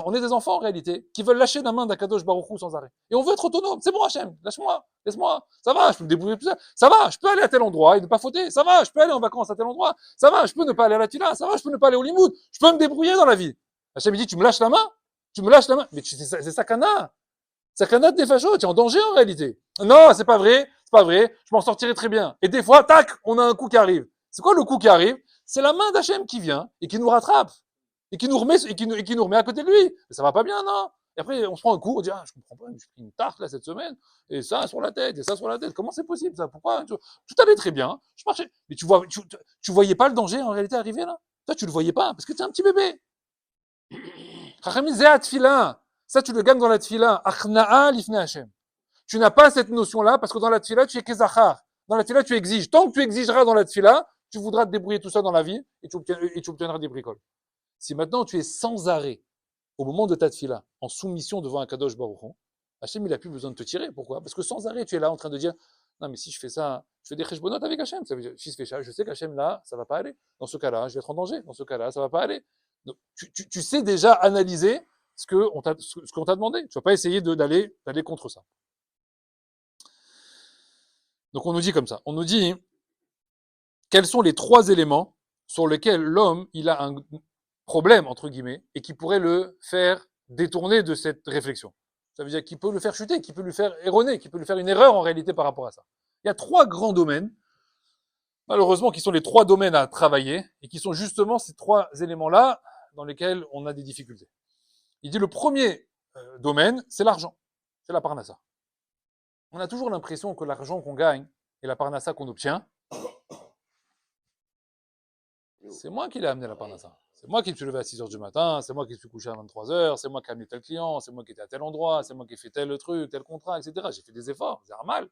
S1: On est des enfants en réalité qui veulent lâcher la main d'Akadosh Baruch Hu sans arrêt. Et on veut être autonome. C'est bon Hachem, lâche-moi, laisse-moi. Ça va, je peux me débrouiller tout seul. Ça va, je peux aller à tel endroit et ne pas fauter. Ça va, je peux aller en vacances à tel endroit. Ça va, je peux ne pas aller à la Tila. Ça va, je peux ne pas aller au Limoud. Je peux me débrouiller dans la vie. Hachem dit, tu me lâches la main? Tu me lâches la main? Mais c'est sakana. Sakana de Nefashot, tu es en danger en réalité. Non, c'est pas vrai, c'est pas vrai. Je m'en sortirai très bien. Et des fois, tac, on a un coup qui arrive. C'est quoi le coup qui arrive? C'est la main d'Hachem qui vient et qui nous rattrape. Et qui nous remet, qui nous remet à côté de lui. Mais ça va pas bien, non? Et après, on se prend un coup, on dit, ah, je comprends pas, j'ai pris une tarte, là, cette semaine, et ça sur la tête, et ça sur la tête. Comment c'est possible, ça? Pourquoi? Tout allait très bien. Je marchais. Mais tu voyais pas le danger, en réalité, arriver, là? Toi, tu le voyais pas, parce que tu es un petit bébé. Chachamim zeat tefilin. Ça, tu le gagnes dans la tefila. Achna'a lifnei Hashem. Tu n'as pas cette notion-là, parce que dans la tefila, tu es kezachar. Dans la tefila, tu exiges. Tant que tu exigeras dans la tefila, tu voudras te débrouiller tout ça dans la vie, et tu obtiendras des bricoles. Si maintenant tu es sans arrêt, au moment de ta tefila, en soumission devant un Kadosh Baruch Hu, Hachem, il n'a plus besoin de te tirer. Pourquoi? Parce que sans arrêt, tu es là en train de dire, non, mais si je fais ça, je fais des cheshbonot avec Hachem. Ça veut dire, si je fais ça, je sais qu'Hachem, là, ça va pas aller. Dans ce cas-là, je vais être en danger. Dans ce cas-là, ça va pas aller. Donc, tu sais déjà analyser ce qu'on t'a demandé. Tu vas pas essayer d'aller contre ça. Donc, on nous dit comme ça. On nous dit, quels sont les 3 éléments sur lesquels l'homme, il a un problème, entre guillemets, et qui pourrait le faire détourner de cette réflexion. Ça veut dire qu'il peut le faire chuter, qu'il peut lui faire erroner, qu'il peut lui faire une erreur en réalité par rapport à ça. Il y a 3 grands domaines, malheureusement, qui sont les 3 domaines à travailler, et qui sont justement ces 3 éléments-là dans lesquels on a des difficultés. Il dit le premier domaine, c'est l'argent, c'est la parnassa. On a toujours l'impression que l'argent qu'on gagne et la parnassa qu'on obtient, c'est moi qui l'ai amené la parnassa. C'est moi qui me suis levé à 6 heures du matin, c'est moi qui me suis couché à 23 heures, c'est moi qui ai amené tel client, c'est moi qui étais à tel endroit, c'est moi qui ai fait tel truc, tel contrat, etc. J'ai fait des efforts, c'est normal.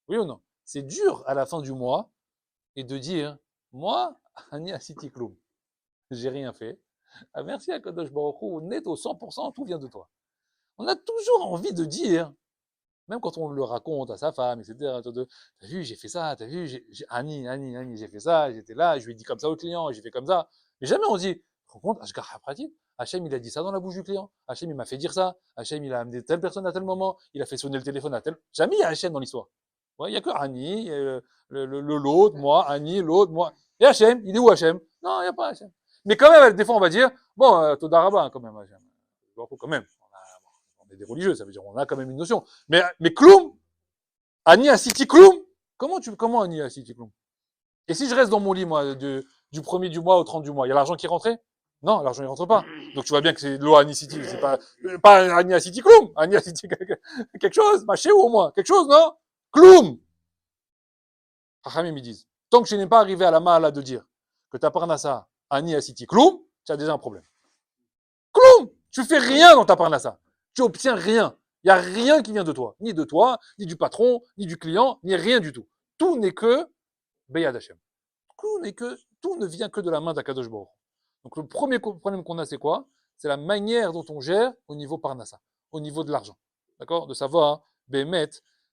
S1: Oui ou non? C'est dur à la fin du mois et de dire, moi, Ani City Club, j'ai rien fait. Ah, merci à Kadosh Baruch Hu, net au 100%, tout vient de toi. On a toujours envie de dire, même quand on le raconte à sa femme, etc. T'as vu, j'ai fait ça, t'as vu, Annie, j'ai fait ça, j'étais là, je lui ai dit comme ça au client, j'ai fait comme ça. Mais jamais on dit, rends compte, Ashgar pratique. Hachem, il a dit ça dans la bouche du client. Hachem, il m'a fait dire ça. Hachem, il a amené telle personne à tel moment. Il a fait sonner le téléphone à tel. Jamais il y a Hachem dans l'histoire. Ouais, il y a que Annie, l'autre, moi, Annie, l'autre, moi. Et Hachem, il est où Hachem? Non, il n'y a pas Hachem. Mais quand même, des fois, on va dire, bon, Todaraba, quand même, Hachem. Quand même. On est des religieux, ça veut dire on a quand même une notion. Mais Kloum, Ani à City Kloum, comment Ani à City Kloum? Et si je reste dans mon lit, moi, du 1er du mois au 30 du mois, il y a l'argent qui est rentré? Non, l'argent ne rentre pas. Donc tu vois bien que c'est de l'eau Ani City, c'est pas Ani à City Kloum, Ani à City quelque chose, maché ou au moins, quelque chose, non? Kloum! Hachamim, ils disent, tant que je n'ai pas arrivé à la mahala de dire que ta parnassa, Ani à City Kloum, tu as déjà un problème. Kloum! Tu fais rien dans ta parnassa. Tu obtiens rien. Il n'y a rien qui vient de toi. Ni de toi, ni du patron, ni du client, ni rien du tout. Tout n'est que Beyad Hashem. Tout ne vient que de la main d'Akadosh Baruch. Donc le premier problème qu'on a, c'est quoi? C'est la manière dont on gère au niveau parnassa, au niveau de l'argent. D'accord? De savoir, Bémet,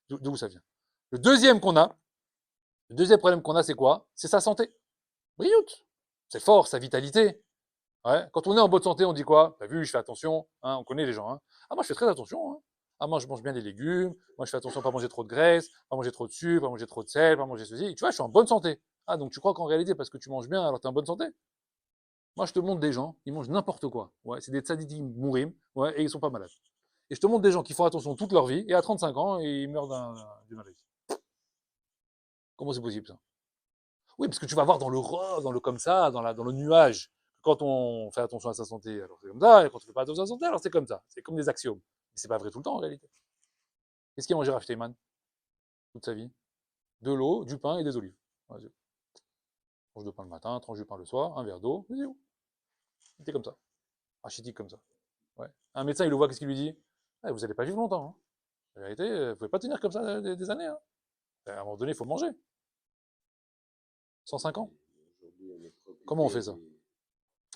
S1: d'où ça vient. Le deuxième problème qu'on a, c'est quoi? C'est sa santé. Brioute. Ses forces, sa vitalité. Ouais. Quand on est en bonne santé, on dit quoi? T'as vu, je fais attention, hein, on connaît les gens. Hein. Ah, moi, je fais très attention. Hein. Ah, moi, je mange bien les légumes. Moi, je fais attention à pas manger trop de graisse, pas manger trop de sucre, pas manger trop de sel, pas manger ceci. Et tu vois, je suis en bonne santé. Ah, donc tu crois qu'en réalité, parce que tu manges bien, alors tu es en bonne santé? Moi, je te montre des gens, ils mangent n'importe quoi. Ouais, c'est des tzadikim mourim, ouais, et ils sont pas malades. Et je te montre des gens qui font attention toute leur vie, et à 35 ans, ils meurent d'une maladie. Comment c'est possible, ça? Oui, parce que tu vas voir dans le rose, dans le comme ça, dans le nuage. Quand on fait attention à sa santé, alors c'est comme ça, et quand on fait pas attention à sa santé, alors c'est comme ça. C'est comme des axiomes. Mais c'est pas vrai tout le temps, en réalité. Qu'est-ce qu'il a mangé Rav Steinman toute sa vie? De l'eau, du pain et des olives. Vas-y. Tranche de pain le matin, tranche de pain le soir, un verre d'eau, vas-y. C'était comme ça. Rachitique comme ça. Ouais. Un médecin, il le voit, qu'est-ce qu'il lui dit? Ah, vous n'allez pas vivre longtemps. Hein. En réalité, vous pouvez pas tenir comme ça des années. Hein. À un moment donné, il faut manger. 105 ans?
S3: Aujourd'hui, on est préoccupé
S1: Comment on fait ça?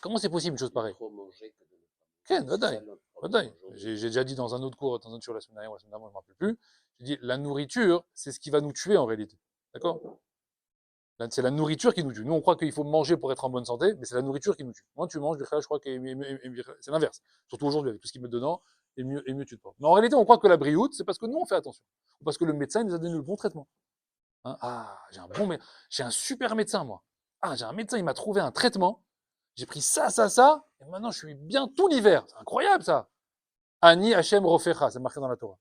S1: Comment c'est possible une chose
S3: de
S1: pareille?
S3: trop manger que de ne pas manger.
S1: Ken,
S3: C'est ça
S1: vadaï,
S3: notre problème
S1: vadaï.
S3: aujourd'hui.
S1: J'ai déjà dit dans un autre cours, sur la semaine dernière ou la semaine d'avant, je ne me rappelle plus. J'ai dit, la nourriture, c'est ce qui va nous tuer en réalité. D'accord? C'est la nourriture qui nous tue. Nous, on croit qu'il faut manger pour être en bonne santé, mais c'est la nourriture qui nous tue. Moi, tu manges, je crois que c'est l'inverse. Surtout aujourd'hui, avec tout ce qu'ils mettent dedans, et mieux tu te portes. Mais en réalité, on croit que la brioute, c'est parce que nous, on fait attention. Ou parce que le médecin nous a donné le bon traitement. Hein, ah, j'ai un super médecin, moi. Ah, j'ai un médecin, il m'a trouvé un traitement. J'ai pris ça, et maintenant, je suis bien tout l'hiver. C'est incroyable, ça. Ani Hachem Rofecha, c'est marqué dans la Torah.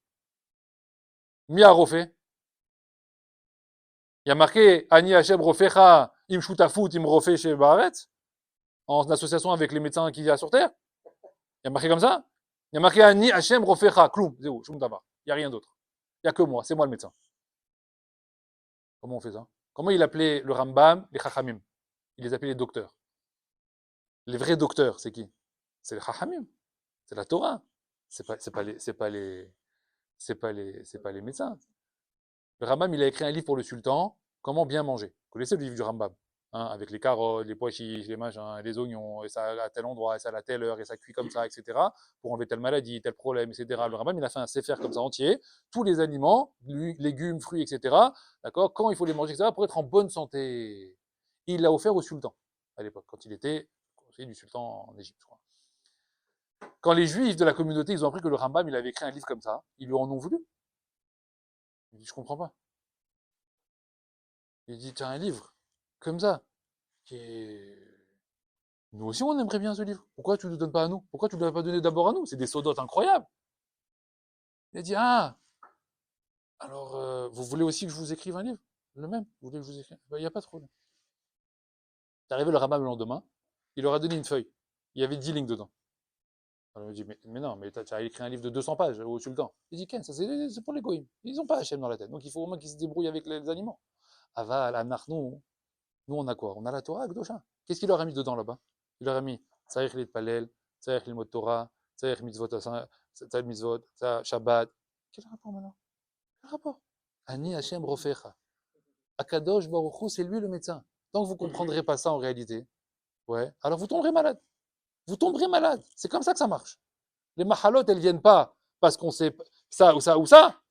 S1: Mia Rofé. Il y a marqué Ani Hachem Rofecha, Im Shutafut, Im Rofé chez Baaretz, en association avec les médecins qu'il y a sur Terre. Il y a marqué comme ça. Il y a marqué Ani Hachem Rofecha, Kloum, zéro, Shum Davar. Il n'y a rien d'autre. Il n'y a que moi, c'est moi le médecin. Comment on fait ça? Comment il appelait le Rambam, les Chachamim? Il les appelait les docteurs. Les vrais docteurs, c'est qui? C'est les Chachamim. C'est la Torah. C'est pas les médecins. Le Rambam, il a écrit un livre pour le sultan, Comment bien manger. Vous connaissez le livre du Rambam, hein, avec les carottes, les pois chiches, les machins, les oignons, et ça à tel endroit, et ça à telle heure, et ça cuit comme ça, etc. Pour enlever telle maladie, tel problème, etc. Le Rambam, il a fait un sefer comme ça entier, tous les aliments, légumes, fruits, etc. D'accord, quand il faut les manger, etc. Pour être en bonne santé. Il l'a offert au sultan à l'époque, quand il était conseiller du sultan en Égypte, je crois. Quand les juifs de la communauté, ils ont appris que le Rambam, il avait écrit un livre comme ça, ils lui en ont voulu. Il dit, je comprends pas. Il dit, t'as un livre comme ça, qui est... Nous aussi, on aimerait bien ce livre. Pourquoi tu ne le donnes pas à nous? Pourquoi tu ne l'as pas donné d'abord à nous? C'est des sodotes incroyables. Il a dit, ah, alors, vous voulez aussi que je vous écrive un livre? Le même? Vous voulez que je vous écrive? Il n'y a pas de problème. C'est arrivé le Rambam le lendemain, il leur a donné une feuille. Il y avait 10 lignes dedans. Alors, il me dit, mais non, mais tu as écrit un livre de 200 pages au sultan. Il dit, Ken, ça c'est pour les goïms. Ils n'ont pas Hachem dans la tête. Donc il faut au moins qu'ils se débrouillent avec les animaux. Aval, Anachnou, nous on a quoi? On a la Torah, Gdosha. Qu'est-ce qu'il leur a mis dedans là-bas? Il leur a mis Tzarich Lit Palel, Tzarich Lilmod Torah, Tzarich Mitzvot, Tzarich Mitzvot, Shabbat. Quel rapport maintenant? Quel rapport? Ani Hachem Rofecha. Akadosh Baruch Hu, c'est lui le médecin. Tant que vous ne comprendrez pas ça en réalité, ouais, alors vous tomberez malade. Vous tomberez malade. C'est comme ça que ça marche. Les mahalot, elles viennent pas parce qu'on sait ça ou ça ou ça.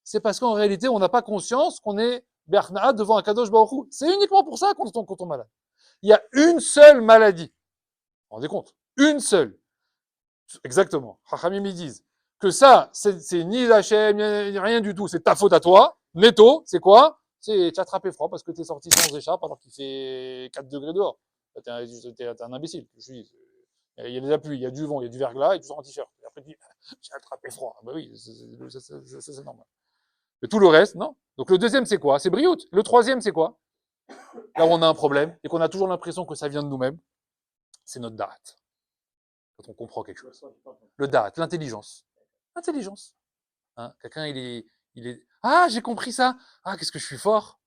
S1: C'est parce qu'en réalité, on n'a pas conscience qu'on est Berna'at devant un Kadosh Baruch Hu. C'est uniquement pour ça qu'on tombe malade. Il y a une seule maladie. Vous vous rendez compte? Une seule. Exactement. Chachamim, ils disent que ça, c'est ni Hachem, ni rien du tout. C'est ta faute à toi. Netto, c'est quoi? C'est tu as attrapé froid parce que tu es sorti sans écharpe alors qu'il fait 4 degrés dehors. T'es un imbécile. Je suis. Il y a des appuis, il y a du vent, il y a du verglas et tu sors en t-shirt. Et après tu dis, j'ai attrapé froid. Ben oui, c'est normal. Mais tout le reste, non. Donc le deuxième, c'est quoi? C'est briout. Le troisième, c'est quoi? Là où on a un problème et qu'on a toujours l'impression que ça vient de nous-mêmes, c'est notre date. Quand on comprend quelque chose. Le date, l'intelligence. L'intelligence. Hein, quelqu'un, il est. Ah, j'ai compris ça. Ah, qu'est-ce que je suis fort.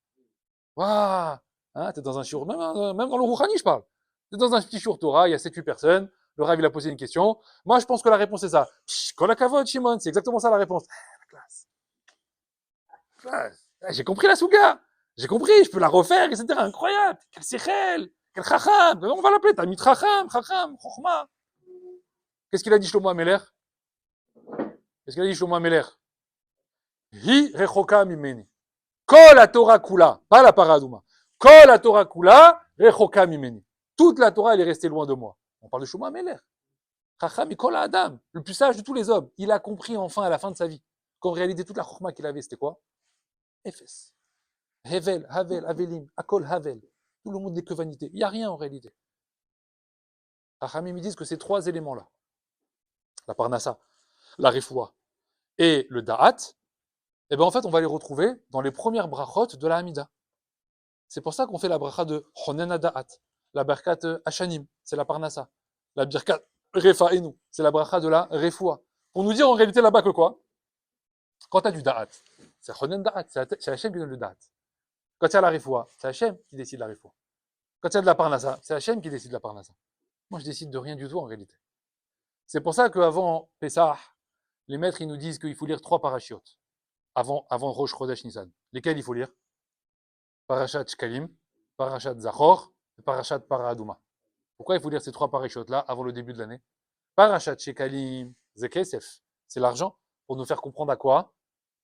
S1: Waouh. Hein, t'es dans un shiur, même dans le Rouhani, je parle. T'es dans un petit shiur Torah, il y a 7-8 personnes. Le Rav, il a posé une question. Moi, je pense que la réponse est ça. Kol hakavod, Shimon, c'est exactement ça la réponse. La classe. J'ai compris la souga. J'ai compris, je peux la refaire, etc. Incroyable. Quel sechel, quel chacham. On va l'appeler Talmid chacham, chochma. Qu'est-ce qu'il a dit Shlomo Ameler? Qu'est-ce qu'il a dit Shlomo Ameler? Hi rechoka mimeni. Kol la Torah kula, pas la paradouma. Kol la Torah kula, rechoka mimeni. Toute la Torah, elle est restée loin de moi. On parle de Shlomo Ameler. Chacham Mikol Adam, le plus sage de tous les hommes. Il a compris enfin à la fin de sa vie qu'en réalité, toute la chokhma qu'il avait, c'était quoi? Ephes. Hevel, Havel, Avelim, Akol, Havel. Tout le monde n'est que vanité. Il n'y a rien en réalité. Chachamim me disent que ces trois éléments-là, la parnassa, la refoua et le da'at, eh ben en fait, on va les retrouver dans les premières brachot de la Hamida. C'est pour ça qu'on fait la bracha de Honena da'at, la berkat Hashanim, c'est la parnassa, la birkat Refaenu, c'est la bracha de la refoua. Pour nous dire en réalité là-bas que quoi? Quand tu as du da'at, c'est Honen da'at, c'est Hachem qui donne le da'at. Quand il y a la refoua, c'est Hachem qui décide la refoua. Quand il y a de la parnassa, c'est Hachem qui décide de la parnassa. Moi, je décide de rien du tout en réalité. C'est pour ça qu'avant Pessah, les maîtres ils nous disent qu'il faut lire 3 parachiotes avant Rosh Chodesh Nissan. Lesquels il faut lire? Parashat Shkalim, Parashat Zachor et Parashat Paraduma. Pourquoi il faut lire ces 3 parachutes-là avant le début de l'année? Parashat Shekalim, Zekesef, c'est l'argent, pour nous faire comprendre à quoi?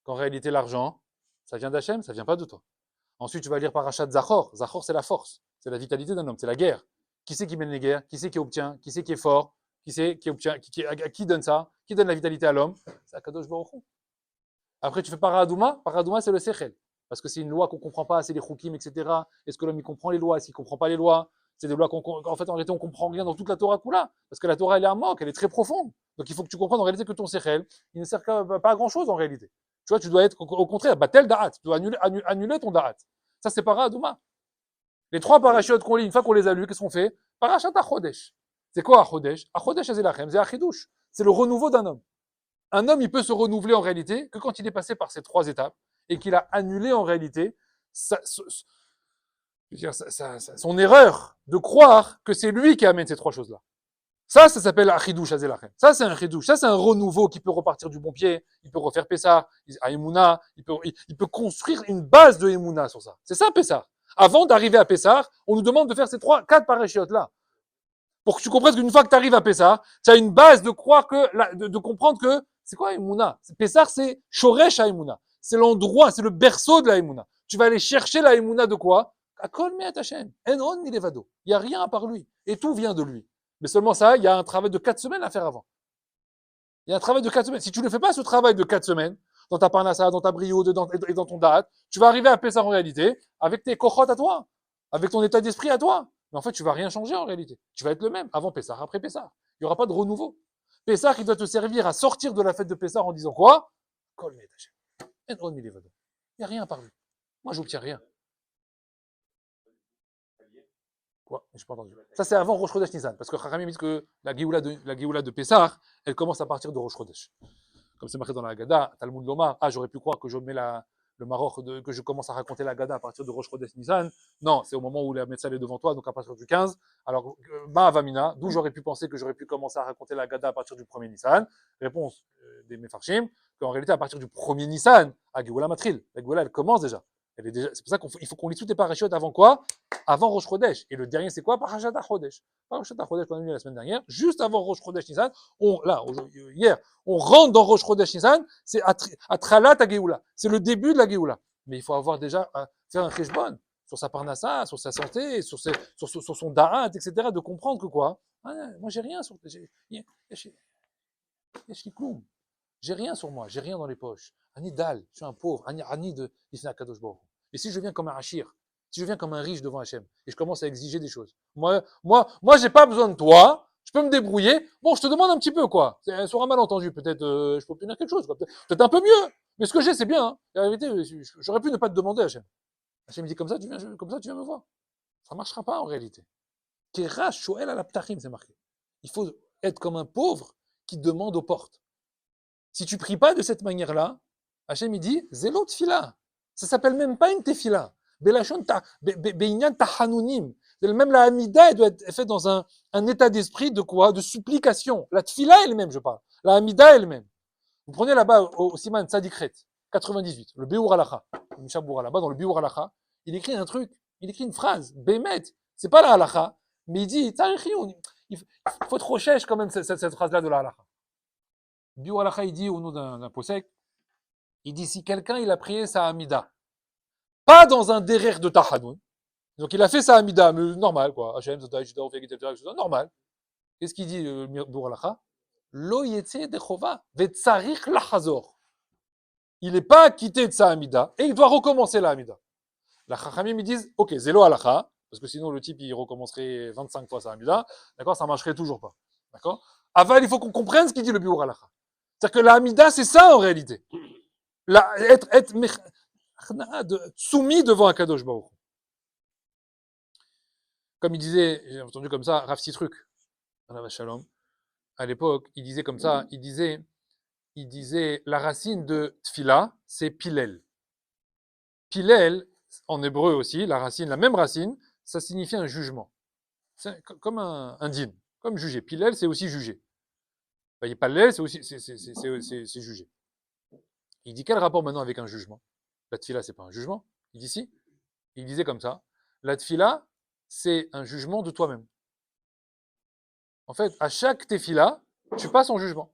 S1: Qu'en réalité, l'argent, ça vient d'Hachem, ça vient pas de toi. Ensuite, tu vas lire Parashat Zachor. Zachor, c'est la force, c'est la vitalité d'un homme, c'est la guerre. Qui c'est qui mène les guerres? Qui c'est qui obtient? Qui c'est qui est fort? Qui c'est qui obtient? Qui donne ça? Qui donne la vitalité à l'homme? C'est Akadosh Baruch Hu. Après, tu fais Paradouma. Paradouma, c'est le Sechel. Parce que c'est une loi qu'on ne comprend pas, c'est les Choukim, etc. Est-ce que l'homme, il comprend les lois? Est-ce qu'il ne comprend pas les lois? C'est des lois en fait, en réalité, on ne comprend rien dans toute la Torah Kula. Parce que la Torah, elle est amok, elle est très profonde. Donc, il faut que tu comprennes en réalité que ton Sechel, il ne sert pas à grand-chose en réalité. Tu vois, tu dois être au contraire, batel da'at. Tu dois annuler ton da'at. Ça, c'est Paradouma. Les 3 parachutes qu'on lit, une fois qu'on les a lus, qu'est-ce qu'on fait? Parachat Achodesh. C'est quoi Achodesh? Achodesh Azelachem, c'est Achidouche. C'est le renouveau d'un homme. Un homme, il peut se renouveler en réalité que quand il est passé par ces 3 étapes et qu'il a annulé en réalité son erreur de croire que c'est lui qui amène ces 3 choses-là. Ça s'appelle Achidouche Azelachem. Ça, c'est un Chidouche. Ça, c'est un renouveau qui peut repartir du bon pied. Il peut refaire Pessah, à Emouna. Il peut construire une base de Emouna sur ça. C'est ça, Pessah. Avant d'arriver à Pessah, on nous demande de faire ces 4 parachutes-là. Pour que tu comprennes qu'une fois que tu arrives à Pessah, tu as une base de croire que, de comprendre que, c'est quoi Emouna? Pessah, c'est Shoresh à Emouna. C'est l'endroit, c'est le berceau de la Emouna. Tu vas aller chercher la Emouna de quoi? Akol me'at Hashem. En on mi levado. Il n'y a rien à part lui. Et tout vient de lui. Mais seulement ça, il y a un travail de 4 semaines à faire avant. Il y a un travail de 4 semaines. Si tu ne fais pas ce travail de 4 semaines, dans ta parnassa, dans ta brio et dans ton da'at, tu vas arriver à Pessah en réalité, avec tes kochot à toi, avec ton état d'esprit à toi. Mais en fait, tu vas rien changer en réalité. Tu vas être le même, avant Pessah, après Pessah. Il n'y aura pas de renouveau. Pessah, il doit te servir à sortir de la fête de Pessah en disant quoi? Il n'y a rien à part lui. Moi, je n'obtiens rien. Quoi? Je n'ai pas entendu. Ça, c'est avant Rosh Chodesh Nisan. Parce que Chachamim dit que la Géoula de Pessah, elle commence à partir de Rosh Chodesh. Comme c'est marqué dans la Haggadah, Talmud Lomar, j'aurais pu croire que je mets le Maroc, que je commence à raconter la Haggadah à partir de Rosh Chodesh Nisan. Non, c'est au moment où la médecin est devant toi, donc à partir du 15. Alors, Avamina, d'où j'aurais pu penser que j'aurais pu commencer à raconter la Haggadah à partir du 1er Nisan. Réponse des Mefarshim, qu'en réalité, à partir du 1er Nisan, à Géoula Matril, la Géoula, elle commence déjà. C'est pour ça qu'il faut qu'on lit toutes les parachutes avant quoi? Avant Rosh Chodesh. Et le dernier, c'est quoi? Parashat Chodesh. Parashat Chodesh qu'on a lu la semaine dernière, juste avant Rosh Chodesh Nisan, hier, on rentre dans Rosh Chodesh Nisan, c'est Atralat à Géoula. C'est le début de la Géoula. Mais il faut avoir déjà faire un cheshbon sur sa parnassa, sur sa santé, sur son da'at, etc. De comprendre que quoi? Moi, j'ai rien sur. J'ai rien sur moi, j'ai rien dans les poches. Ani dal, je suis un pauvre. Ani de Ifna Kadosh Baruch. Et si je viens comme un hachir, si je viens comme un riche devant Hachem, et je commence à exiger des choses, moi, j'ai pas besoin de toi, je peux me débrouiller. Bon, je te demande un petit peu, quoi. Sur un malentendu, peut-être, je peux obtenir quelque chose, quoi. Peut-être un peu mieux. Mais ce que j'ai, c'est bien, hein. La vérité, j'aurais pu ne pas te demander, Hachem. Hachem me dit comme ça, tu viens me voir. Ça marchera pas, en réalité. Kerash, Shoel à la Ptachim, c'est marqué. Il faut être comme un pauvre qui demande aux portes. Si tu pries pas de cette manière-là, Hachem il dit Zélo tfila. Ça s'appelle même pas une tefila. Belachon be'inyan tahanunim. Même la hamida, elle doit être faite dans un état d'esprit de quoi? De supplication. La tfila elle-même, je parle. La hamida elle-même. Vous prenez là-bas au Siman Tzadikret, 98, le Beur Halacha. Là-bas, dans le Beur Halacha, il écrit un truc, il écrit une phrase. Bémet, c'est pas la Halacha, mais il dit il faut être recherche quand même cette phrase-là de la Halacha. Beur Halacha, il dit au nom d'un posek, il dit si quelqu'un il a prié sa Hamida, pas dans un derer de Tahanoun, donc il a fait sa Hamida, mais normal quoi, Hachem, normal. Qu'est-ce qu'il dit Beur Halacha? Lo yetse dechova vetzarich lachazor. Il n'est pas quitté de sa Hamida et il doit recommencer la Hamida. La Chachamim ils disent ok, zélo halacha, parce que sinon le type il recommencerait 25 fois sa Hamida, d'accord, ça marcherait toujours pas, d'accord. Aval, il faut qu'on comprenne ce qu'il dit le Beur Halacha. C'est-à-dire que la Hamida, c'est ça en réalité. Être soumis devant un Kadosh Baruch. Comme il disait, j'ai entendu comme ça, Rav Sitruk, Shalom, à l'époque, il disait comme ça, il disait la racine de Tfila, c'est Pilel. Pilel, en hébreu aussi, la même racine, ça signifie un jugement. C'est comme un din, comme juger. Pilel, c'est aussi juger. Palel, c'est aussi c'est juger. Il dit quel rapport maintenant avec un jugement? La tfila, c'est pas un jugement. Il dit si. Il disait comme ça. la tfila, c'est un jugement de toi-même. En fait, à chaque tefila, tu passes en jugement.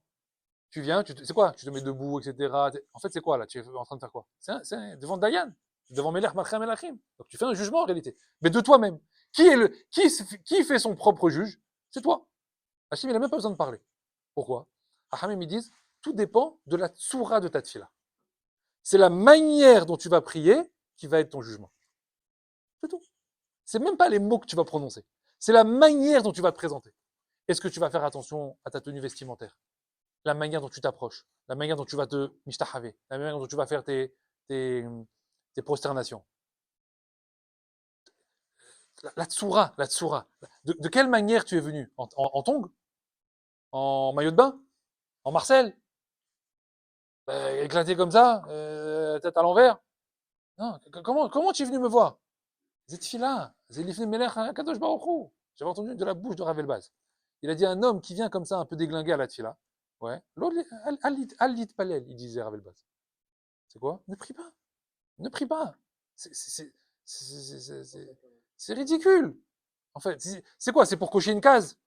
S1: Tu viens, c'est quoi? Tu te mets debout, etc. En fait, c'est quoi là? Tu es en train de faire quoi? C'est devant Dayan, devant Melech Malchem Melachim. Donc tu fais un jugement en réalité, mais de toi-même. Qui fait son propre juge? C'est toi. Hachim, il n'a même pas besoin de parler. Pourquoi? Hachamim, ils disent, tout dépend de la tsoura de ta tfila. C'est la manière dont tu vas prier qui va être ton jugement. C'est tout. C'est même pas les mots que tu vas prononcer. C'est la manière dont tu vas te présenter. Est-ce que tu vas faire attention à ta tenue vestimentaire? La manière dont tu t'approches, la manière dont tu vas te mishtahavé, la manière dont tu vas faire tes prosternations. La tsoura. De quelle manière tu es venu? En tongs? En maillot de bain? En Marcel? Éclaté comme ça? Tête à l'envers? Non, comment tu es venu me voir? Zetfila, Zelifne Melech Kadosh Baruch Hu. J'avais entendu de la bouche de Rav Elbaz. Il a dit un homme qui vient comme ça, un peu déglingué à la tfila. Ouais. Alit Palel, il disait Rav Elbaz. C'est quoi? Ne prie pas. Ne prie pas. C'est ridicule. En fait, c'est quoi? C'est pour cocher une case.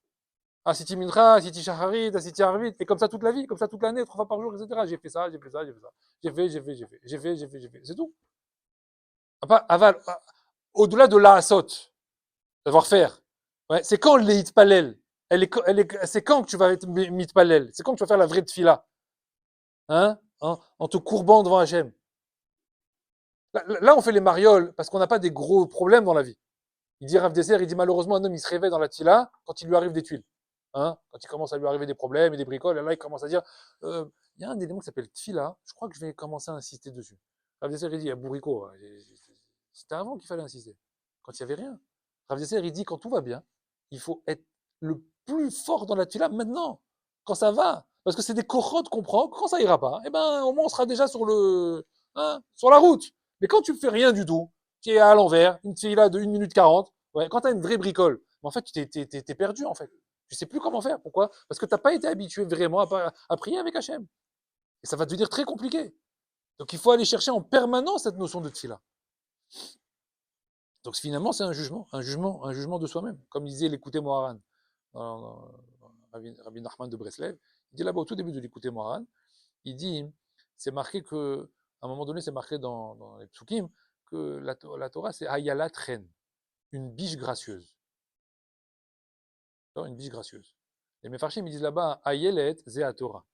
S1: Asiti Mincha, Asiti Shacharit, Asiti Arvit, et comme ça toute la vie, comme ça toute l'année, 3 fois par jour, etc. J'ai fait ça. J'ai fait. C'est tout. Aval, au-delà de l'asot, devoir faire. Ouais, c'est quand le hitpalel? C'est quand que tu vas être mitpalel? C'est quand que tu vas faire la vraie tfila? Hein? En te courbant devant Hachem. Là, on fait les marioles parce qu'on n'a pas des gros problèmes dans la vie. Il dit Rav Desser, il dit malheureusement un homme il se réveille dans la tfila quand il lui arrive des tuiles. Hein? Quand il commence à lui arriver des problèmes et des bricoles, et là il commence à dire il y a un élément qui s'appelle tfila, je crois que je vais commencer à insister dessus. Rav Desser il dit bourrico, c'était avant qu'il fallait insister, quand il n'y avait rien. Rav Desser il dit quand tout va bien, il faut être le plus fort dans la tfila maintenant, quand ça va, parce que c'est des cochotes qu'on prend, quand ça ira pas, eh ben au moins on sera déjà sur sur la route. Mais quand tu fais rien du tout, tu es à l'envers, une tfila de 1 minute 40, ouais, quand tu as une vraie bricole, en fait tu t'es perdu en fait. Tu sais plus comment faire. Pourquoi? Parce que tu n'as pas été habitué vraiment à prier avec Hachem. Et ça va devenir très compliqué. Donc il faut aller chercher en permanence cette notion de tfila. Donc finalement, c'est un jugement de soi-même. Comme disait l'écouté Moharan, Rabbi Nachman de Breslev, il dit là-bas au tout début de l'écouté Moharan, il dit, c'est marqué que, à un moment donné, c'est marqué dans les psukim, que la Torah, c'est Ayalat Chen, une biche gracieuse. Une biche gracieuse. Les Mefarshim, ils disent là-bas, Ayelet, Zéa Torah.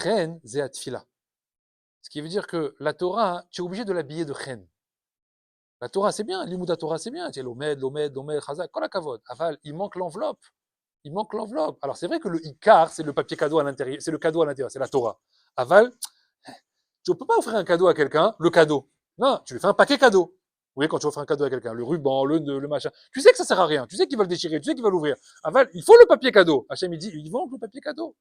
S1: Chen, Zéa Tfila. Ce qui veut dire que la Torah, tu es obligé de l'habiller de Chen. La Torah, c'est bien. L'Imouda Torah, c'est bien. Tu es l'Omed, Chazak, Kol HaKavod. Aval, il manque l'enveloppe. Alors, c'est vrai que le Ikar, c'est le papier cadeau à l'intérieur. C'est le cadeau à l'intérieur. C'est la Torah. Aval, tu ne peux pas offrir un cadeau à quelqu'un, le cadeau. Non, tu lui fais un paquet cadeau. Vous voyez, quand tu offres un cadeau à quelqu'un, le ruban, le machin, tu sais que ça sert à rien, tu sais qu'il va le déchirer, tu sais qu'il va l'ouvrir. Aval, il faut le papier cadeau. Hachem, il dit, il vend le papier cadeau.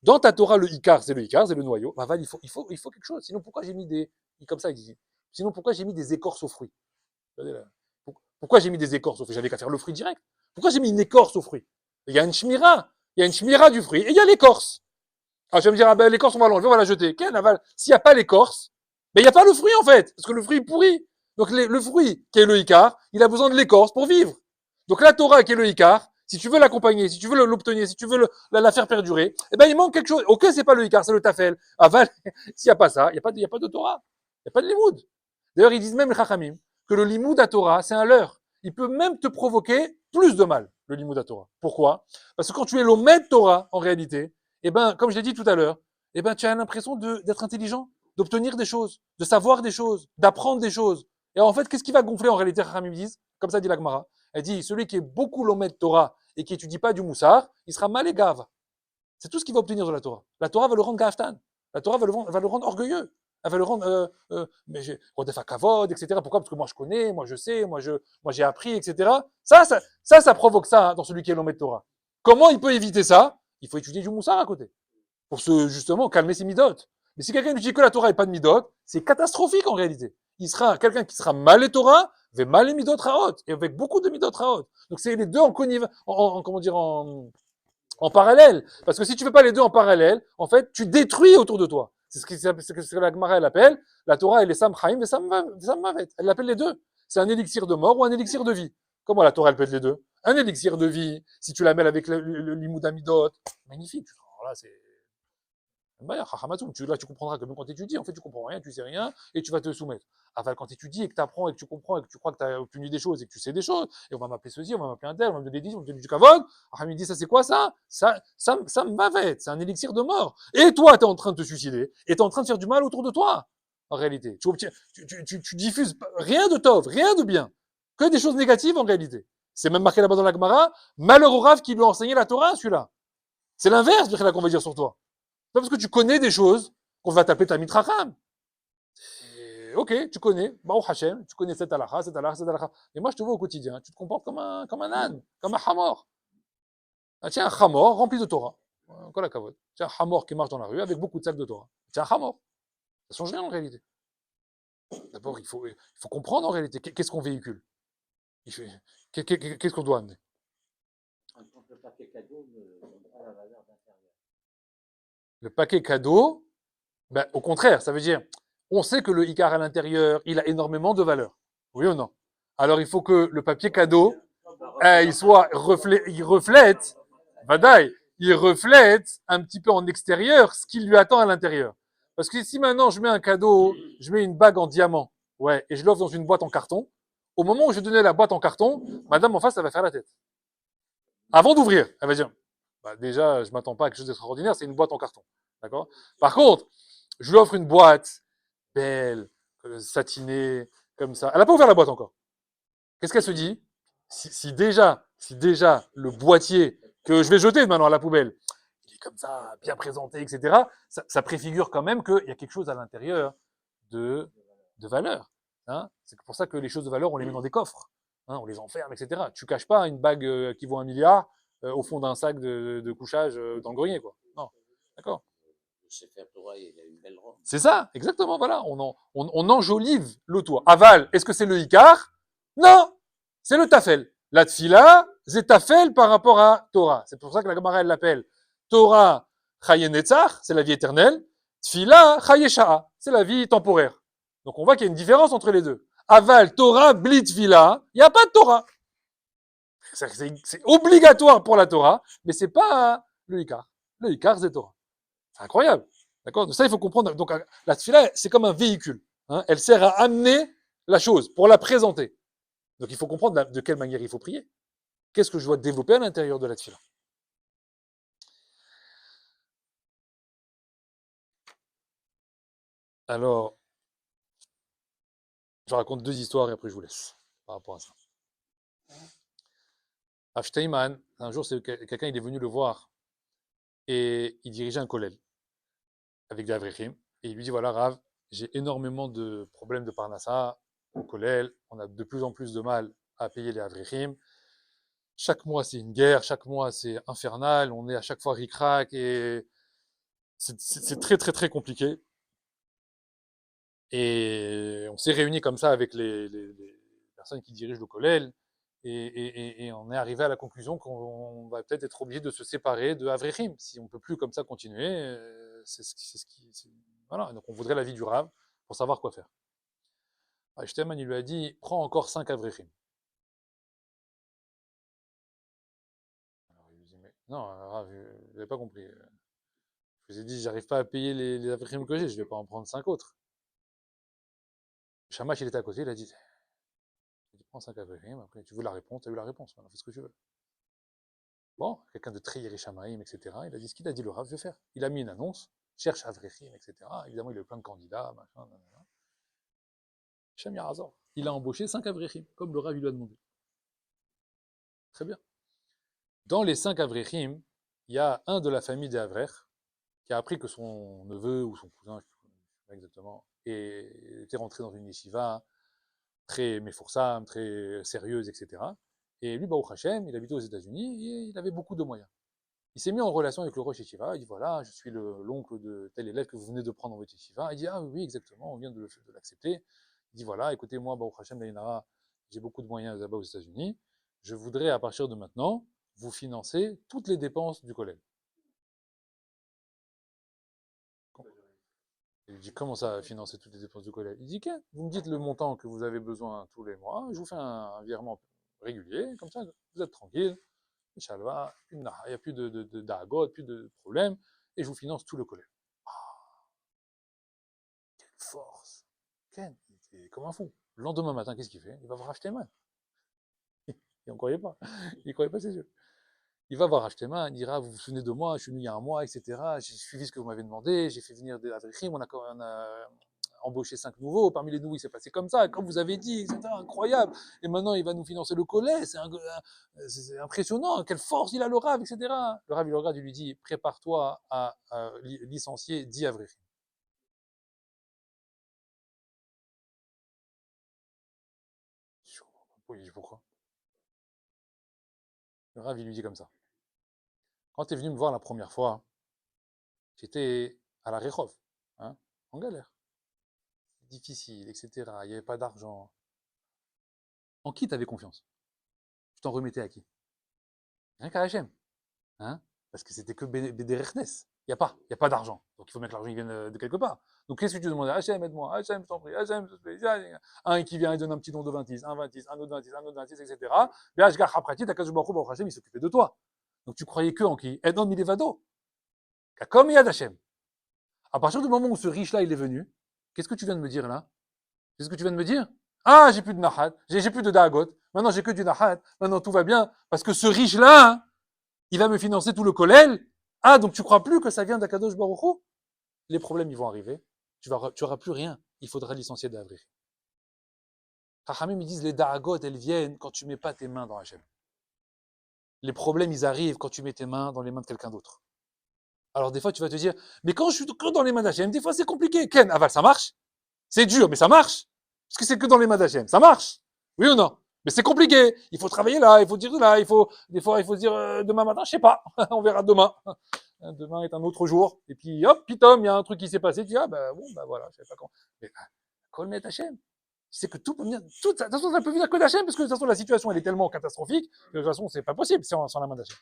S1: Dans ta Torah, le Ikar, c'est le noyau. Aval, il faut quelque chose. Sinon, pourquoi j'ai mis comme ça, il dit, sinon, pourquoi j'ai mis des écorces aux fruits? Pourquoi j'ai mis des écorces aux fruits? J'avais qu'à faire le fruit direct. Pourquoi j'ai mis une écorce aux fruits? Il y a une shmira du fruit, et il y a l'écorce. Alors, je vais me dire, l'écorce, on va l'enlever, on va la jeter. Aval, s'il n'y a pas l'écorce, il n'y a pas le fruit, en fait, parce que le fruit est pourri. Donc le fruit, qui est le Ikar, il a besoin de l'écorce pour vivre. Donc la Torah, qui est le Ikar, si tu veux l'accompagner, si tu veux l'obtenir, si tu veux la faire perdurer, il manque quelque chose. Ok, c'est pas le Ikar, c'est le Tafel. Aval, s'il n'y a pas ça, il n'y a pas de Torah. Il n'y a pas de Limoud. D'ailleurs, ils disent même, les Chachamim, que le Limoud à Torah, c'est un leurre. Il peut même te provoquer plus de mal, le Limoud à Torah. Pourquoi? Parce que quand tu es l'Omed Torah, en réalité, comme je l'ai dit tout à l'heure, tu as l'impression d'être intelligent, d'obtenir des choses, de savoir des choses, d'apprendre des choses. Et en fait, qu'est-ce qui va gonfler en réalité, Chachamim disent? Comme ça dit la Gemara. Elle dit, celui qui est beaucoup l'Omed Torah et qui étudie pas du Moussar, il sera mal et gave. C'est tout ce qu'il va obtenir de la Torah. La Torah va le rendre gaftan. La Torah va le rendre orgueilleux. Elle va le rendre, Rodef Kavod, etc. Pourquoi? Parce que moi je connais, moi je sais, moi j'ai appris, etc. Ça provoque ça dans celui qui est l'Omed Torah. Comment il peut éviter ça? Il faut étudier du Moussar à côté. Pour justement, calmer ses midotes. Mais si quelqu'un n'étudie que la Torah et pas de midot, c'est catastrophique en réalité. Il sera quelqu'un qui sera mal et Torah, avec mal les midot raot, et avec beaucoup de midot raot. Donc c'est les deux en parallèle. Parce que si tu fais pas les deux en parallèle, en fait, tu détruis autour de toi. C'est ce que la Gemara elle appelle. La Torah, elle est Sam Chaim et Sam Mavet. Elle l'appelle les deux. c'est un élixir de mort ou un élixir de vie. Comment la Torah, elle peut être les deux? Un élixir de vie, si tu la mêles avec le limoud amidot, magnifique. Alors là, c'est... Là, tu comprendras que même quand tu étudies, en fait, tu comprends rien, tu sais rien, et tu vas te soumettre. Enfin, quand tu étudies et que tu apprends et que tu comprends et que tu crois que tu as obtenu des choses et que tu sais des choses, et on va m'appeler ceci, on va m'appeler un tel, on va me donner des 10, on va me donner du kavod. Ah, il me dit, ça c'est quoi ça? Ça me va être, c'est un élixir de mort. Et toi, tu es en train de te suicider, et tu es en train de faire du mal autour de toi, en réalité. Tu diffuses rien de tov, rien de bien, que des choses négatives en réalité. C'est même marqué là-bas dans la Gemara, malheur au Rav qui lui a enseigné la Torah, celui-là. C'est l'inverse, qu'on va dire sur toi. Pas parce que tu connais des choses qu'on va t'appeler ta mitracham. Ok, tu connais, Baruch Hashem, tu connais cette halakha, cette halakha, cette halakha. Et moi, je te vois au quotidien, tu te comportes comme un âne, comme un hamor. Ah, tiens, un hamor rempli de Torah. Kol hakavod. Tiens, un hamor qui marche dans la rue avec beaucoup de sacs de Torah. Tiens, un hamor. Ça change rien en réalité. D'abord, il faut comprendre en réalité qu'est-ce qu'on véhicule. Qu'est-ce qu'on doit amener.
S2: Le paquet cadeau ne donne pas la valeur d'intérieur.
S1: Le paquet cadeau, ben, au contraire, ça veut dire, on sait que le Icar à l'intérieur, il a énormément de valeur. Oui ou non? Alors il faut que le papier cadeau, il reflète, badaï, il reflète un petit peu en extérieur ce qui lui attend à l'intérieur. Parce que si maintenant je mets un cadeau, je mets une bague en diamant, ouais, et je l'offre dans une boîte en carton, au moment où je donnais la boîte en carton, madame en face, elle va faire la tête. Avant d'ouvrir, elle va dire, bah déjà, je m'attends pas à quelque chose d'extraordinaire, c'est une boîte en carton. D'accord? Par contre, je lui offre une boîte belle, satinée, comme ça. Elle n'a pas ouvert la boîte encore. Qu'est-ce qu'elle se dit? Si déjà le boîtier que je vais jeter maintenant à la poubelle, il est comme ça, bien présenté, etc., ça préfigure quand même qu'il y a quelque chose à l'intérieur de valeur. Hein, c'est pour ça que les choses de valeur, on les met dans des coffres. Hein, on les enferme, etc. Tu caches pas une bague qui vaut 1 milliard au fond d'un sac de couchage dans le grenier, quoi. Non. D'accord?
S3: Le Sefer Torah, il a une belle robe.
S1: C'est ça, exactement, voilà. On enjolive le toit. Aval, est-ce que c'est le Icar? Non, c'est le Tafel. La Tfila, c'est Tafel par rapport à Torah. C'est pour ça que la Gemara, elle l'appelle Torah Chaye Netzach, c'est la vie éternelle. Tfila Chaye Sha'a, c'est la vie temporaire. Donc on voit qu'il y a une différence entre les deux. Aval, Torah, Blit, Tfila, il n'y a pas de Torah. C'est obligatoire pour la Torah, mais c'est pas le Icar. Le Icar, c'est Torah. C'est incroyable. D'accord? Donc ça, il faut comprendre. Donc la tefila, c'est comme un véhicule. Hein? Elle sert à amener la chose, pour la présenter. Donc il faut comprendre de quelle manière il faut prier. Qu'est-ce que je dois développer à l'intérieur de la tefila? Alors, je raconte 2 histoires et après je vous laisse par rapport à ça. Avshteiman, un jour, quelqu'un il est venu le voir et il dirigeait un kollel avec des avrechim. Et il lui dit, voilà, Rav, j'ai énormément de problèmes de parnassa au kollel. On a de plus en plus de mal à payer les avrechim. Chaque mois, c'est une guerre. Chaque mois, c'est infernal. On est à chaque fois ric-rac et c'est très, très, très compliqué. Et on s'est réunis comme ça avec les personnes qui dirigent le kollel. Et on est arrivé à la conclusion qu'on va peut-être être obligé de se séparer de Avrechim. Si on ne peut plus comme ça continuer, voilà. Donc on voudrait l'avis du Rav pour savoir quoi faire. Shteman, il lui a dit, prends encore 5 Avrechim. Alors il lui dit, mais non, Rav, vous n'avez pas compris. Je vous ai dit, j'arrive pas à payer les Avrechim que j'ai, je ne vais pas en prendre 5 autres. Shamash, il était à côté, il a dit, tu prends 5 Avrechim, après tu veux la réponse, tu as eu la réponse, maintenant fais ce que tu veux. Bon, quelqu'un de très Yerishamaïm, etc. Il a dit ce qu'il a dit le Rav, je vais faire. Il a mis une annonce, cherche Avrechim, etc. Évidemment, il a eu plein de candidats, machin, nanana. Shem Yarazor. Il a embauché 5 Avrechim, comme le Rav lui a demandé. Très bien. Dans les 5 Avrechim, il y a un de la famille des Avrech qui a appris que son neveu ou son cousin, je ne sais pas exactement, était rentré dans une yeshiva très méforsam, très sérieuse, etc. Et lui, Baruch Hashem, il habitait aux États-Unis et il avait beaucoup de moyens. Il s'est mis en relation avec le Rosh Yeshiva, il dit voilà, je suis l'oncle de tel élève que vous venez de prendre dans votre Yeshiva. Il dit ah oui, exactement, on vient de l'accepter. Il dit voilà, écoutez, moi, Baruch Hashem, Laïnara, j'ai beaucoup de moyens là-bas aux États-Unis. Je voudrais à partir de maintenant vous financer toutes les dépenses du collège. Il dit, comment ça, financer toutes les dépenses du collège? Il dit, vous me dites le montant que vous avez besoin tous les mois, je vous fais un virement régulier, comme ça, vous êtes tranquille. Inch'Allah, il n'y a plus d'agot, plus de problème, et je vous finance tout le collège. Quelle force! Ken, il est comme un fou. Le lendemain matin, qu'est-ce qu'il fait? Il va voir Hachtéman. Il n'en croyait pas. Il ne croyait pas ses yeux. Il va voir Hachtéman, il dira, vous vous souvenez de moi, je suis venu il y a un mois, etc. J'ai suivi ce que vous m'avez demandé, j'ai fait venir des Avrichim, on a embauché 5 nouveaux, parmi les nouveaux, il s'est passé comme ça, comme vous avez dit, etc. Incroyable. Et maintenant, il va nous financer le collège, c'est impressionnant, quelle force il a le Rav, etc. Le Rav, il le regarde, il lui dit, prépare-toi à licencier 10 Avrichim. Oui, pourquoi? Le Rav, il lui dit comme ça. Quand tu es venu me voir la première fois, j'étais à la Rehov, hein, en galère. Difficile, etc. Il n'y avait pas d'argent. En qui tu avais confiance? Tu t'en remettais à qui? Rien qu'à Hachem. Hein, parce que c'était que Bédérechnes. Il n'y a pas d'argent. Donc il faut bien que l'argent vienne de quelque part. Donc qu'est-ce que tu demandais? Hachem, aide-moi. Hachem, je t'en prie. Hachem, je te prie. Un qui vient et donne un petit don de 26, un 26, un autre 26, un autre 26, etc. Mais Hashgar Haprati, Takash Baruch Hu, Hachem, il s'occupait de toi. Donc tu croyais que en qui? Edon Milevado. Comme Yad Hachem. À partir du moment où ce riche-là, il est venu, qu'est-ce que tu viens de me dire là? Qu'est-ce que tu viens de me dire? Ah, j'ai plus de Nahat, j'ai plus de Dagot. Maintenant, j'ai que du Nahat. Maintenant, tout va bien. Parce que ce riche-là, hein, il va me financer tout le kollel. Ah, donc tu crois plus que ça vient d'Akadosh Baruch Hu? Les problèmes, ils vont arriver. Tu auras plus rien. Il faudra licencier d'Avri. Chachamim, ils disent, les Dagot, elles viennent quand tu mets pas tes mains dans Hachem. Les problèmes, ils arrivent quand tu mets tes mains dans les mains de quelqu'un d'autre. Alors, des fois, tu vas te dire, mais quand je suis que dans les mains d'Hachem, des fois, c'est compliqué. Ken, aval, ça marche? C'est dur, mais ça marche. Parce que c'est que dans les mains d'Hachem. Ça marche? Oui ou non? Mais c'est compliqué. Il faut travailler là, il faut dire là, des fois, il faut se dire demain matin, je sais pas. On verra demain. Demain est un autre jour. Et puis, hop, pitom, il y a un truc qui s'est passé. Tu dis, ah, bah, bon, bah voilà, je sais pas quand. Mais, Kol met Hachem. C'est que tout peut venir, de toute façon, ça peut venir que d'Hachem, parce que de toute façon, la situation, elle est tellement catastrophique, que de toute façon, c'est pas possible sans la main d'Hachem.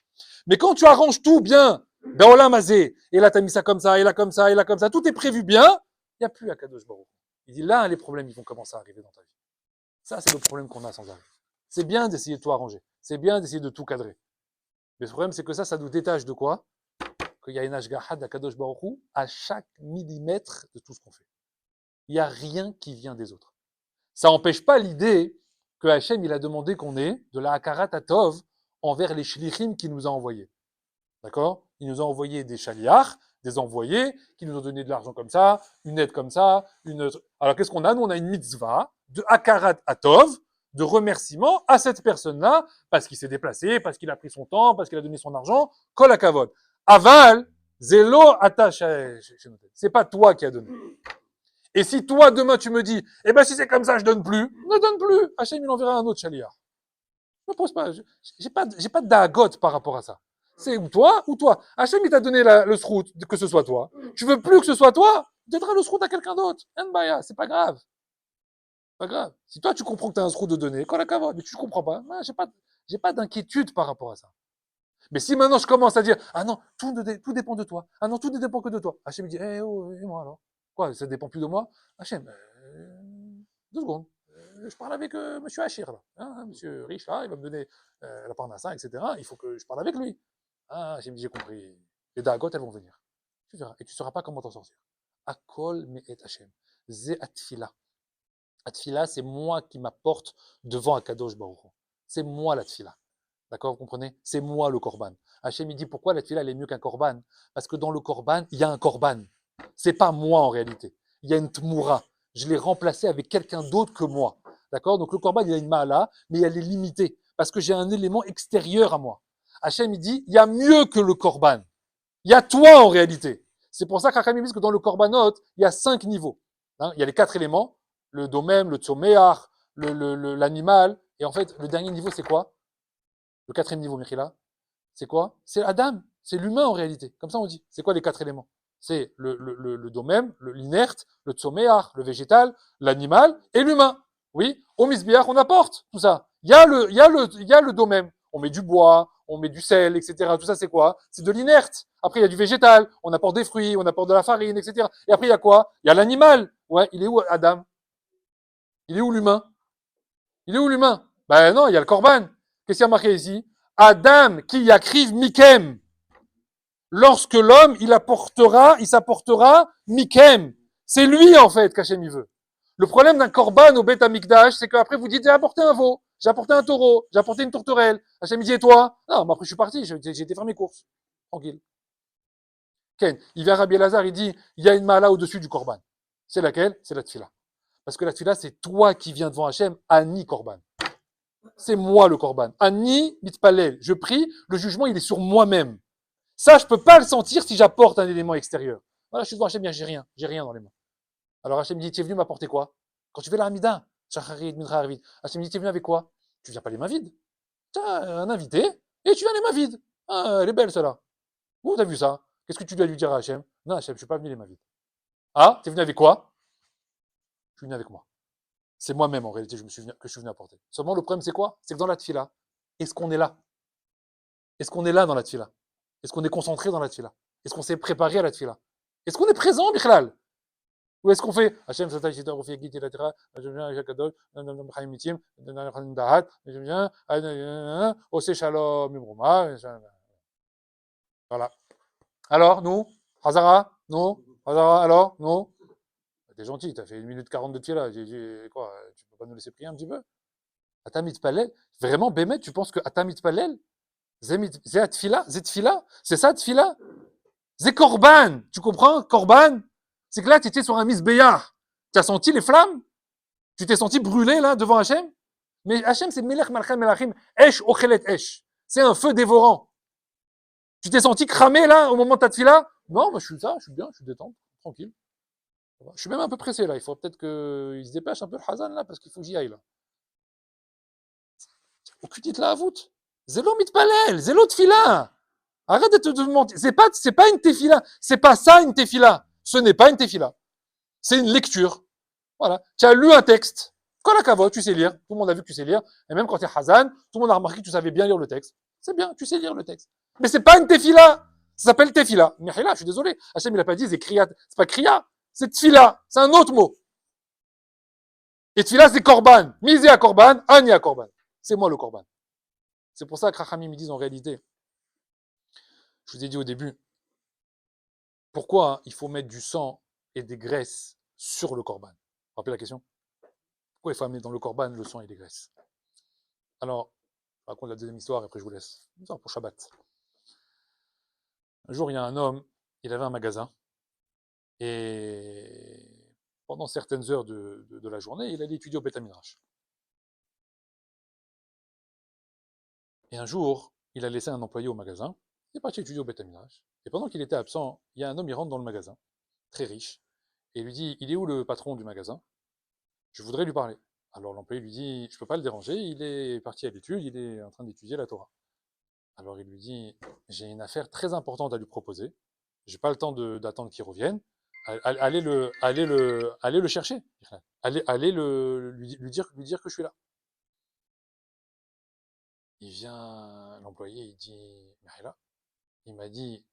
S1: Mais quand tu arranges tout bien, dans l'amazé, et là, t'as mis ça comme ça, et là, comme ça, et là, comme ça, tout est prévu bien, il n'y a plus Akadosh Baruch. Il dit, là, les problèmes, ils vont commencer à arriver dans ta vie. Ça, c'est le problème qu'on a sans arrêt. C'est bien d'essayer de tout arranger. C'est bien d'essayer de tout cadrer. Mais le problème, c'est que ça nous détache de quoi? Qu'il y a une ashgaha d'Akadosh Baruch Hu à chaque millimètre de tout ce qu'on fait. Il n'y a rien qui vient des autres. Ça n'empêche pas l'idée que Hachem, il a demandé qu'on ait de la hakarat atov envers les shlichim qu'il nous a envoyés. D'accord? Il nous a envoyé des chaliards, des envoyés, qui nous ont donné de l'argent comme ça, une aide comme ça, une autre. Alors qu'est-ce qu'on a? Nous, on a une mitzvah de hakarat atov, de remerciement à cette personne-là, parce qu'il s'est déplacé, parce qu'il a pris son temps, parce qu'il a donné son argent, kol hakavod. Aval, zélo attache. C'est pas toi qui as donné. Et si toi, demain, tu me dis, eh ben, si c'est comme ça, je donne plus, ne donne plus. Hachem, il enverra un autre chaliard. Ne pose pas, j'ai pas de dagot par rapport à ça. C'est ou toi. Hachem, il t'a donné le srout, que ce soit toi. Tu veux plus que ce soit toi, donneras le srout à quelqu'un d'autre. Nbaya, c'est pas grave. Pas grave. Si toi, tu comprends que tu as un srout de donner, mais tu ne comprends pas, j'ai pas d'inquiétude par rapport à ça. Mais si maintenant je commence à dire, ah non, tout dépend de toi. Ah non, tout ne dépend que de toi. Hachem me dit, et moi alors? Quoi, ça dépend plus de moi? Hachem, 2 secondes. Je parle avec monsieur Hachir, là. Hein, monsieur riche, là, il va me donner la parnassa, etc. Il faut que je parle avec lui. Ah, Hachem me dit, j'ai compris. Les dagot, elles vont venir. Tu verras. Et tu ne sauras pas comment t'en sortir. Akol me et Hachem. Ze atfila. Atfila, c'est moi qui m'apporte devant Akadosh Baruch Hu. C'est moi la tfila. D'accord, vous comprenez? C'est moi le korban. Hachem, il dit, pourquoi la tfila, elle est mieux qu'un korban? Parce que dans le korban, il y a un korban. C'est pas moi en réalité. Il y a une tmoura. Je l'ai remplacé avec quelqu'un d'autre que moi. D'accord? Donc le korban, il a une ma'ala, mais elle est limitée. Parce que j'ai un élément extérieur à moi. Hachem, il dit, il y a mieux que le korban. Il y a toi en réalité. C'est pour ça qu'Hachem dit que dans le korbanot, il y a 5 niveaux. Hein, il y a les 4 éléments. Le domem, le tzomeach, l'animal. Et en fait, le dernier niveau, c'est quoi? Le 4e niveau, Michila, c'est quoi? C'est Adam. C'est l'humain en réalité. Comme ça, on dit. C'est quoi les 4 éléments? C'est le domem, l'inerte, le tzomeach, le végétal, l'animal et l'humain. Oui, au misbiach, on apporte tout ça. Il y a le domem. on met du bois, on met du sel, etc. Tout ça, c'est quoi? C'est de l'inerte. Après, il y a du végétal, on apporte des fruits, on apporte de la farine, etc. Et après, il y a quoi? Il y a l'animal. Ouais, il est où Adam? Il est où l'humain? Il est où l'humain? Ben non, il y a le korban. Qu'est-ce qu'il y a marqué ici? Adam qui yakriv mikem. Lorsque l'homme, il s'apportera mikem. C'est lui, en fait, qu'Hachem il veut. Le problème d'un korban au Beth Amikdash, c'est qu'après vous dites, j'ai apporté un veau, j'ai apporté un taureau, j'ai apporté une tourterelle. Hachem dit, et toi? Non, mais après je suis parti, j'ai été faire mes courses. Tranquille. Ken, il vient Rabbi Elazar, il dit, il y a une mala au-dessus du korban. C'est laquelle? C'est la tfila. Parce que la tfila, c'est toi qui viens devant Hachem, Ani korban. C'est moi le korban. Ani mitpalel. Je prie, le jugement, il est sur moi-même. Ça, je peux pas le sentir si j'apporte un élément extérieur. Voilà, je suis devant Hachem, bien, j'ai rien dans les mains. Alors Hachem dit, tu es venu m'apporter quoi? Quand tu fais la Hamida, Hachem dit, tu es venu avec quoi? Tu viens pas les mains vides. Tu as un invité, et tu viens les mains vides. Ah, elle est belle, celle-là. Où t'as vu ça? Qu'est-ce que tu dois lui dire à Hachem? Non, Hachem, je suis pas venu les mains vides. Ah, t'es venu avec quoi? Je suis venu avec moi. C'est moi-même, en réalité, que je suis venu apporter. Seulement, le problème, c'est quoi? C'est que dans la tfila, est-ce qu'on est là? Est-ce qu'on est là dans la tfila? Est-ce qu'on est concentré dans la tfila? Est-ce qu'on s'est préparé à la tfila? Est-ce qu'on est présent, Bichlal? Ou est-ce qu'on fait Hachem, Sata, Shita, Rufi, Giti, Latera, je viens, Jacadol, Chaim Mitim, Dahat, je viens, Ose Shalom, Ibroma, voilà. Alors, nous Hazara? Non? Hazara, alors? Non? T'es gentil, t'as fait 1 minute 40 de tfila, quoi, tu peux pas nous laisser prier un petit peu? Atamit Palel? Vraiment, Bémet, tu penses que Atamit Palel? Zé tfila? C'est ça, tfila? Zé Korban! Tu comprends? Korban? C'est que là, tu étais sur un misbéyah. Tu as senti les flammes? Tu t'es senti brûlé, là, devant Hachem? Mais Hachem, c'est Melech Malchem Melachim, Esh Ochelet Esh. C'est un feu dévorant. Tu t'es senti cramé, là, au moment de ta tfila? Non, moi, je suis bien, je suis détente, tranquille. Je suis même un peu pressé, là. Il faut peut-être qu'il se dépêche un peu le Hazan, là, parce qu'il faut que j'y aille, là. Aucune titre là à voûte. Zélo mitpalel, zélo tfila. Arrête de te mentir. C'est pas une tefila. C'est pas ça une tefila. Ce n'est pas une tefila. C'est une lecture. Voilà. Tu as lu un texte. Quand la cavote, tu sais lire. Tout le monde a vu que tu sais lire. Et même quand tu es Hazan, tout le monde a remarqué que tu savais bien lire le texte. C'est bien, tu sais lire le texte. Mais c'est pas une tefila. Ça s'appelle tefila. Mihila, je suis désolé. Hachem, il a pas dit, c'est kriyat. C'est pas kriya. C'est tfila. C'est un autre mot. Et tfila, c'est korban. Misé à korban, ani à korban. C'est moi le korban. C'est pour ça que Rachamim me disent en réalité, je vous ai dit au début, pourquoi il faut mettre du sang et des graisses sur le korban? Vous vous rappelez la question? Pourquoi il faut amener dans le korban le sang et les graisses? Alors, je raconte la deuxième histoire et après je vous laisse. Une histoire pour Shabbat. Un jour, il y a un homme, il avait un magasin et pendant certaines heures de la journée, il allait étudier au Beth Midrash. Et un jour, il a laissé un employé au magasin, il est parti étudier au Beth Midrash. Et pendant qu'il était absent, il y a un homme, il rentre dans le magasin, très riche, et il lui dit, il est où le patron du magasin? Je voudrais lui parler. Alors l'employé lui dit, je ne peux pas le déranger, il est parti à l'étude, il est en train d'étudier la Torah. Alors il lui dit, j'ai une affaire très importante à lui proposer, j'ai pas le temps d'attendre qu'il revienne, allez le chercher, allez lui dire que je suis là. Il vient, l'employé, il dit, mais là, il m'a dit,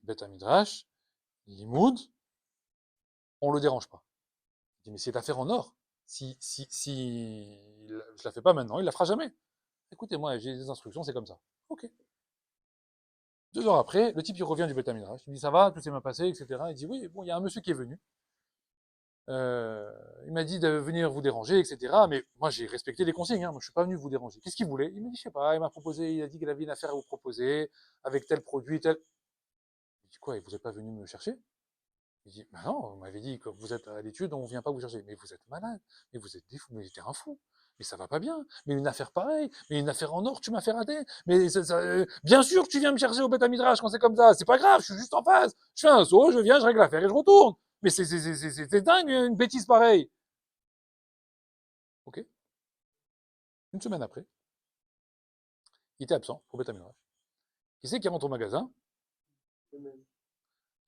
S1: Beth Midrash, Limoud, on le dérange pas. Il dit, mais c'est affaire en or. Si je la fais pas maintenant, il la fera jamais. Écoutez, moi, j'ai des instructions, c'est comme ça. Ok. 2 heures après, le type, il revient du Beth Midrash. Il dit, ça va, tout s'est bien passé, etc. Il dit, oui, bon, il y a un monsieur qui est venu. Il m'a dit de venir vous déranger, etc. Mais moi, j'ai respecté les consignes. Moi, je suis pas venu vous déranger. Qu'est-ce qu'il voulait? Il m'a dit, je sais pas. Il m'a proposé. Il a dit qu'il avait une affaire à vous proposer avec tel produit, tel. Je dis quoi? Et vous n'êtes pas venu me chercher? Il dit, bah non, vous m'avez dit que vous êtes à l'étude, on vient pas vous chercher. Mais vous êtes malade. Mais vous êtes des fous. Mais j'étais un fou. Mais ça va pas bien. Mais une affaire pareille. Mais une affaire en or, tu m'as fait rater. Mais bien sûr que tu viens me chercher au Beth Midrash quand c'est comme ça. C'est pas grave. Je suis juste en face. Je fais un saut, je viens, je règle l'affaire et je retourne. Mais c'est dingue, une bêtise pareille. Ok. Une semaine après, il était absent au Beth Midrash. Qui c'est qui rentre au magasin?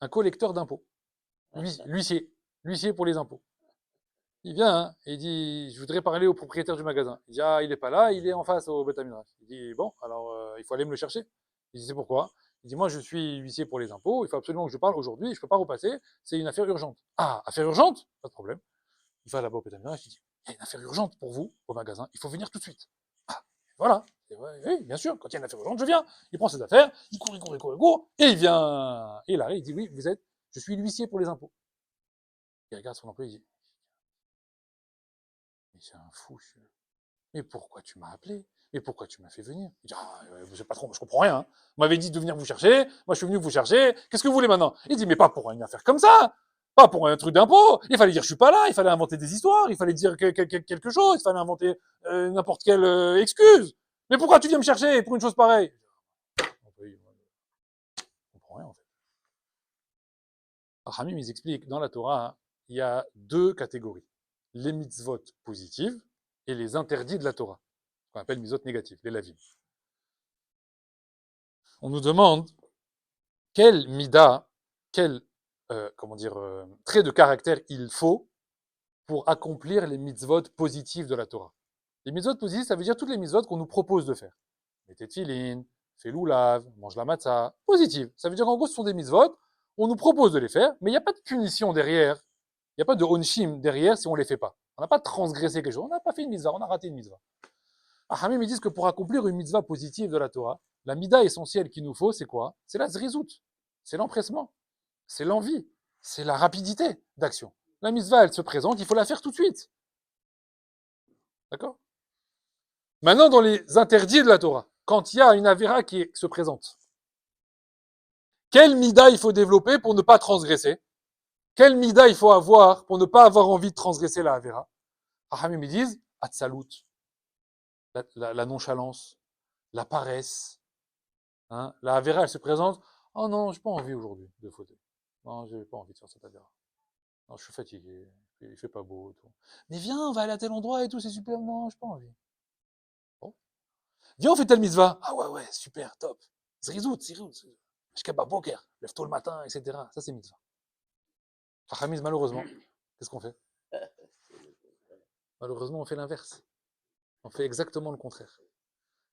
S1: Un collecteur d'impôts. L'huissier. L'huissier pour les impôts. Il vient, hein, et il dit, je voudrais parler au propriétaire du magasin. Il dit, ah, il est pas là, il est en face au Beth Amikdash. Il dit, bon, alors il faut aller me le chercher. Il dit, c'est pourquoi? Il dit, moi je suis huissier pour les impôts, il faut absolument que je parle aujourd'hui, je peux pas repasser, c'est une affaire urgente. Ah, affaire urgente? Pas de problème. Il va là-bas au Beth Amikdash, il dit, il y a une affaire urgente pour vous au magasin, il faut venir tout de suite. Ah, voilà. Et ouais, oui, bien sûr, quand il y a une affaire urgente, je viens. Il prend ses affaires, il court, et il vient. Et il arrive, il dit, oui, vous êtes, je suis l'huissier pour les impôts. Il regarde son employé, il dit, mais c'est un fou, celui-là. Mais pourquoi tu m'as appelé? Mais pourquoi tu m'as fait venir? Il dit, ah, monsieur le patron, je comprends rien. Hein. Vous m'avez dit de venir vous chercher, moi je suis venu vous chercher, qu'est-ce que vous voulez maintenant? Il dit, mais pas pour une affaire comme ça, pas pour un truc d'impôt. Il fallait dire, je suis pas là, il fallait inventer des histoires, il fallait dire quelque chose, il fallait inventer n'importe quelle excuse. Mais pourquoi tu viens me chercher pour une chose pareille? Oui, je comprends rien en fait. Hamim, ils expliquent, dans la Torah, il y a deux catégories. Les mitzvot positives et les interdits de la Torah, qu'on appelle mitzvot négatives, les lavim. On nous demande quel mida, quel trait de caractère il faut pour accomplir les mitzvot positives de la Torah. Les mitzvot positives, ça veut dire toutes les mitzvot qu'on nous propose de faire. Mettez tefillin, fais loulav, mange la matzah, positive. Ça veut dire qu'en gros, ce sont des mitzvot, on nous propose de les faire, mais il n'y a pas de punition derrière, il n'y a pas de onshim derrière si on ne les fait pas. On n'a pas transgressé quelque chose, on n'a pas fait une mitzvah, on a raté une mitzvah. Hamim, ils disent que pour accomplir une mitzvah positive de la Torah, la mida essentielle qu'il nous faut, c'est quoi? C'est la zrizout, c'est l'empressement, c'est l'envie, c'est la rapidité d'action. La mitzvah, elle se présente, il faut la faire tout de suite. D'accord? Maintenant, dans les interdits de la Torah, quand il y a une avéra qui se présente, quelle mida il faut développer pour ne pas transgresser? Quelle mida il faut avoir pour ne pas avoir envie de transgresser la avéra? Hamim, ils disent, atsalut, la nonchalance, la paresse. Hein, la avéra, elle se présente. Oh non, j'ai pas envie aujourd'hui de fauter. Non, j'ai pas envie de faire cette avéra. Non, je suis fatigué. Il fait pas beau. Tout. Mais viens, on va aller à tel endroit et tout, c'est super. Non, j'ai pas envie. Bon. Viens, on fait telle mitzvah. Ah ouais, super, top. Zrizout. Shkaba poker. Lève tôt le matin, etc. Ça, c'est mitzvah. Chachamim, malheureusement, qu'est-ce qu'on fait? Malheureusement, on fait l'inverse. On fait exactement le contraire.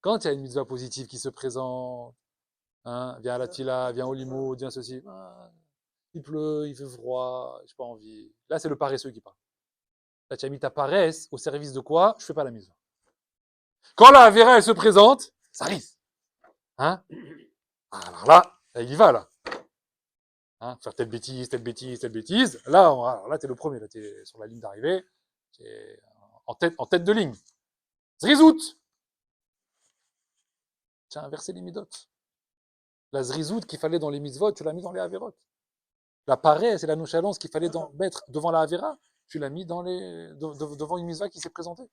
S1: Quand il y a une mitzvah positive qui se présente, hein, viens à la tila, viens au limo, viens ceci, ah, il pleut, il fait froid, j'ai pas envie. Là, c'est le paresseux qui parle. Là, tu as mis ta paresse au service de quoi? Je fais pas la mitzvah. Quand la avéra, elle se présente, ça risque. Hein? Alors là, il y va, là. Hein, faire telle bêtise. Là, là, t'es le premier, là, t'es sur la ligne d'arrivée, t'es en tête de ligne. Zrizout. Tu as inversé les midot. La zrizout qu'il fallait dans les mitzvot, tu l'as mis dans les averot. La paresse et la nonchalance qu'il fallait mettre devant la avera, tu l'as mis devant une mitzvah qui s'est présentée.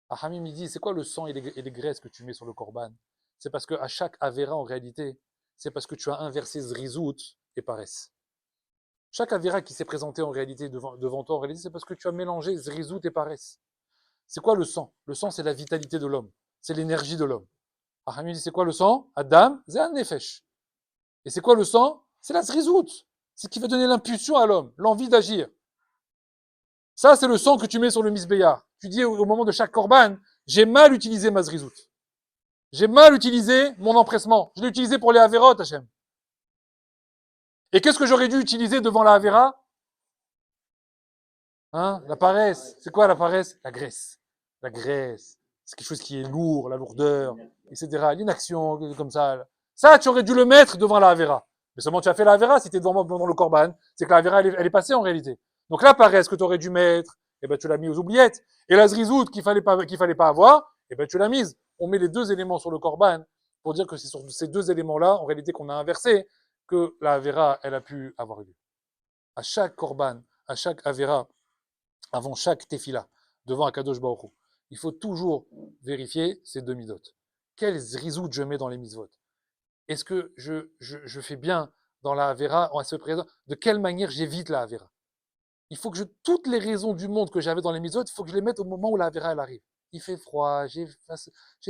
S1: Hamim, il dit, c'est quoi le sang et les graisses que tu mets sur le korban? C'est parce qu'à chaque avera, en réalité, c'est parce que tu as inversé zrizout et paresse. Chaque avera qui s'est présenté en réalité devant toi, en réalité, c'est parce que tu as mélangé zrizout et paresse. C'est quoi le sang? Le sang, c'est la vitalité de l'homme. C'est l'énergie de l'homme. Hamim dit, c'est quoi le sang? Adam, c'est un nefesh. Et c'est quoi le sang? C'est la zrizout. C'est ce qui va donner l'impulsion à l'homme, l'envie d'agir. Ça, c'est le sang que tu mets sur le misbéyar. Tu dis au moment de chaque korban, j'ai mal utilisé ma zrizout. J'ai mal utilisé mon empressement. Je l'ai utilisé pour les averot, Hachem. Et qu'est-ce que j'aurais dû utiliser devant la avera? Hein? La paresse. C'est quoi la paresse? La graisse. La graisse. C'est quelque chose qui est lourd, la lourdeur, etc. L'inaction, comme ça. Ça, tu aurais dû le mettre devant la avera. Mais seulement tu as fait la avera si tu es devant le korban. C'est que la avera, elle est passée en réalité. Donc la paresse que tu aurais dû mettre, eh ben, tu l'as mis aux oubliettes. Et la zrizout qu'il fallait pas avoir, eh ben, tu l'as mise. On met les deux éléments sur le korban pour dire que c'est sur ces deux éléments-là, en réalité, qu'on a inversé, que la avera, elle a pu avoir lieu. À chaque korban, à chaque avera, avant chaque tefila, devant Akadosh Baruch Hu, il faut toujours vérifier ces deux midot. Quelles zrizout je mets dans les mitzvot? Est-ce que je fais bien dans la avera, à ce présent? De quelle manière j'évite la avera? Il faut que toutes les raisons du monde que j'avais dans les mitzvot, il faut que je les mette au moment où la avera, elle arrive. Il fait froid, j'ai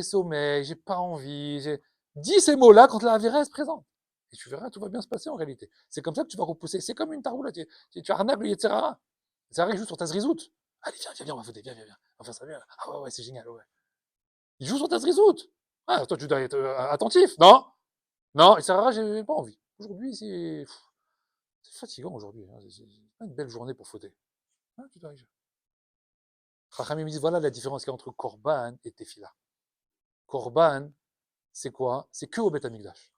S1: sommeil, j'ai pas envie, dis ces mots-là quand la avera, elle se présente. Et tu verras, tout va bien se passer en réalité. C'est comme ça que tu vas repousser. C'est comme une taroula, tu arnaques le Yetzirara. Ça arrive juste sur ta zrizout. Allez, viens, on va fauter, viens. On va faire ça, viens. Ah ouais, c'est génial, ouais. Il joue sur ta zrizout. Ah, toi, tu dois être attentif. Non, il sert à rien, j'ai pas envie. Aujourd'hui, c'est fatigant aujourd'hui. Hein. C'est pas une belle journée pour fauter. Hein, tu dois Chachamim me dit, voilà la différence qu'il y a entre Korban et Tefila. Korban, c'est quoi? C'est que au Beth Amikdash.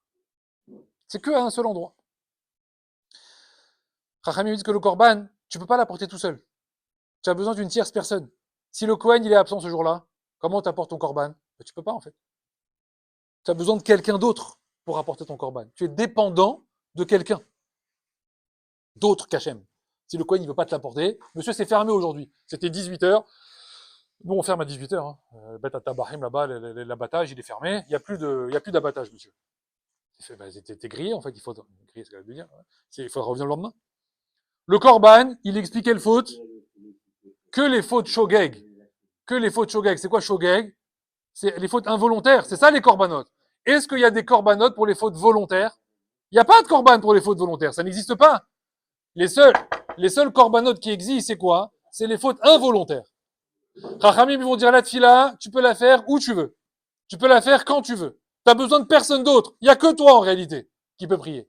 S1: C'est que à un seul endroit. Chachamim me dit que le Korban, tu peux pas l'apporter tout seul. Tu as besoin d'une tierce personne. Si le Kohen il est absent ce jour-là, comment tu apportes ton Korban? Tu peux pas en fait. Tu as besoin de quelqu'un d'autre pour apporter ton Korban. Tu es dépendant de quelqu'un d'autre qu'Hachem. Si le Kohen ne veut pas te l'apporter, monsieur, c'est fermé aujourd'hui. C'était 18h. Nous, on ferme à 18h. Hein. Beth à Tabahim, là-bas, l'abattage, il est fermé. Il n'y a plus d'abattage, monsieur. T'es grillé, en fait. Il faut griller, c'est ce qu'elle veut dire. Il faudra revenir le lendemain. Le Korban, il explique quelle faute? Que les fautes shogeg. Que les fautes shogeg. C'est quoi shogeg? C'est les fautes involontaires. C'est ça, les korbanot. Est-ce qu'il y a des korbanot pour les fautes volontaires? Il n'y a pas de korban pour les fautes volontaires. Ça n'existe pas. Les seuls korbanot qui existent, c'est quoi? C'est les fautes involontaires. Chachamim, ils vont dire la tfila, tu peux la faire où tu veux. Tu peux la faire quand tu veux. Tu as besoin de personne d'autre. Il n'y a que toi, en réalité, qui peut prier.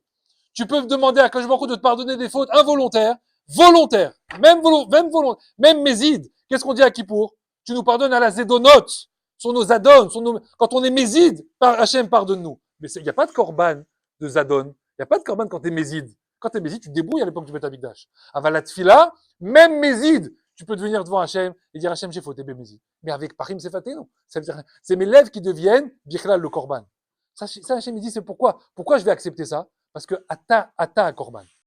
S1: Tu peux demander à Kadosh Baruch Hu de te pardonner des fautes involontaires, volontaires, même méside. Qu'est-ce qu'on dit à Kippour? Tu nous pardonnes à la zédonote, sur nos adon, quand on est méside, par Hachem, pardonne-nous. Mais il n'y a pas de korban de zadon. Il n'y a pas de korban quand tu es méside. Quand tu es méside, tu te débrouilles à l'époque du Beth Amikdash. Aval tfila, même méside, tu peux devenir devant Hachem et dire Hachem, j'ai fauté, méside. Mais avec Parim, c'est faté, non? Ça veut dire, c'est mes lèvres qui deviennent Bichlal le korban. Ça Hachem, il dit, c'est pourquoi je vais accepter ça? Parce que Ata Korban.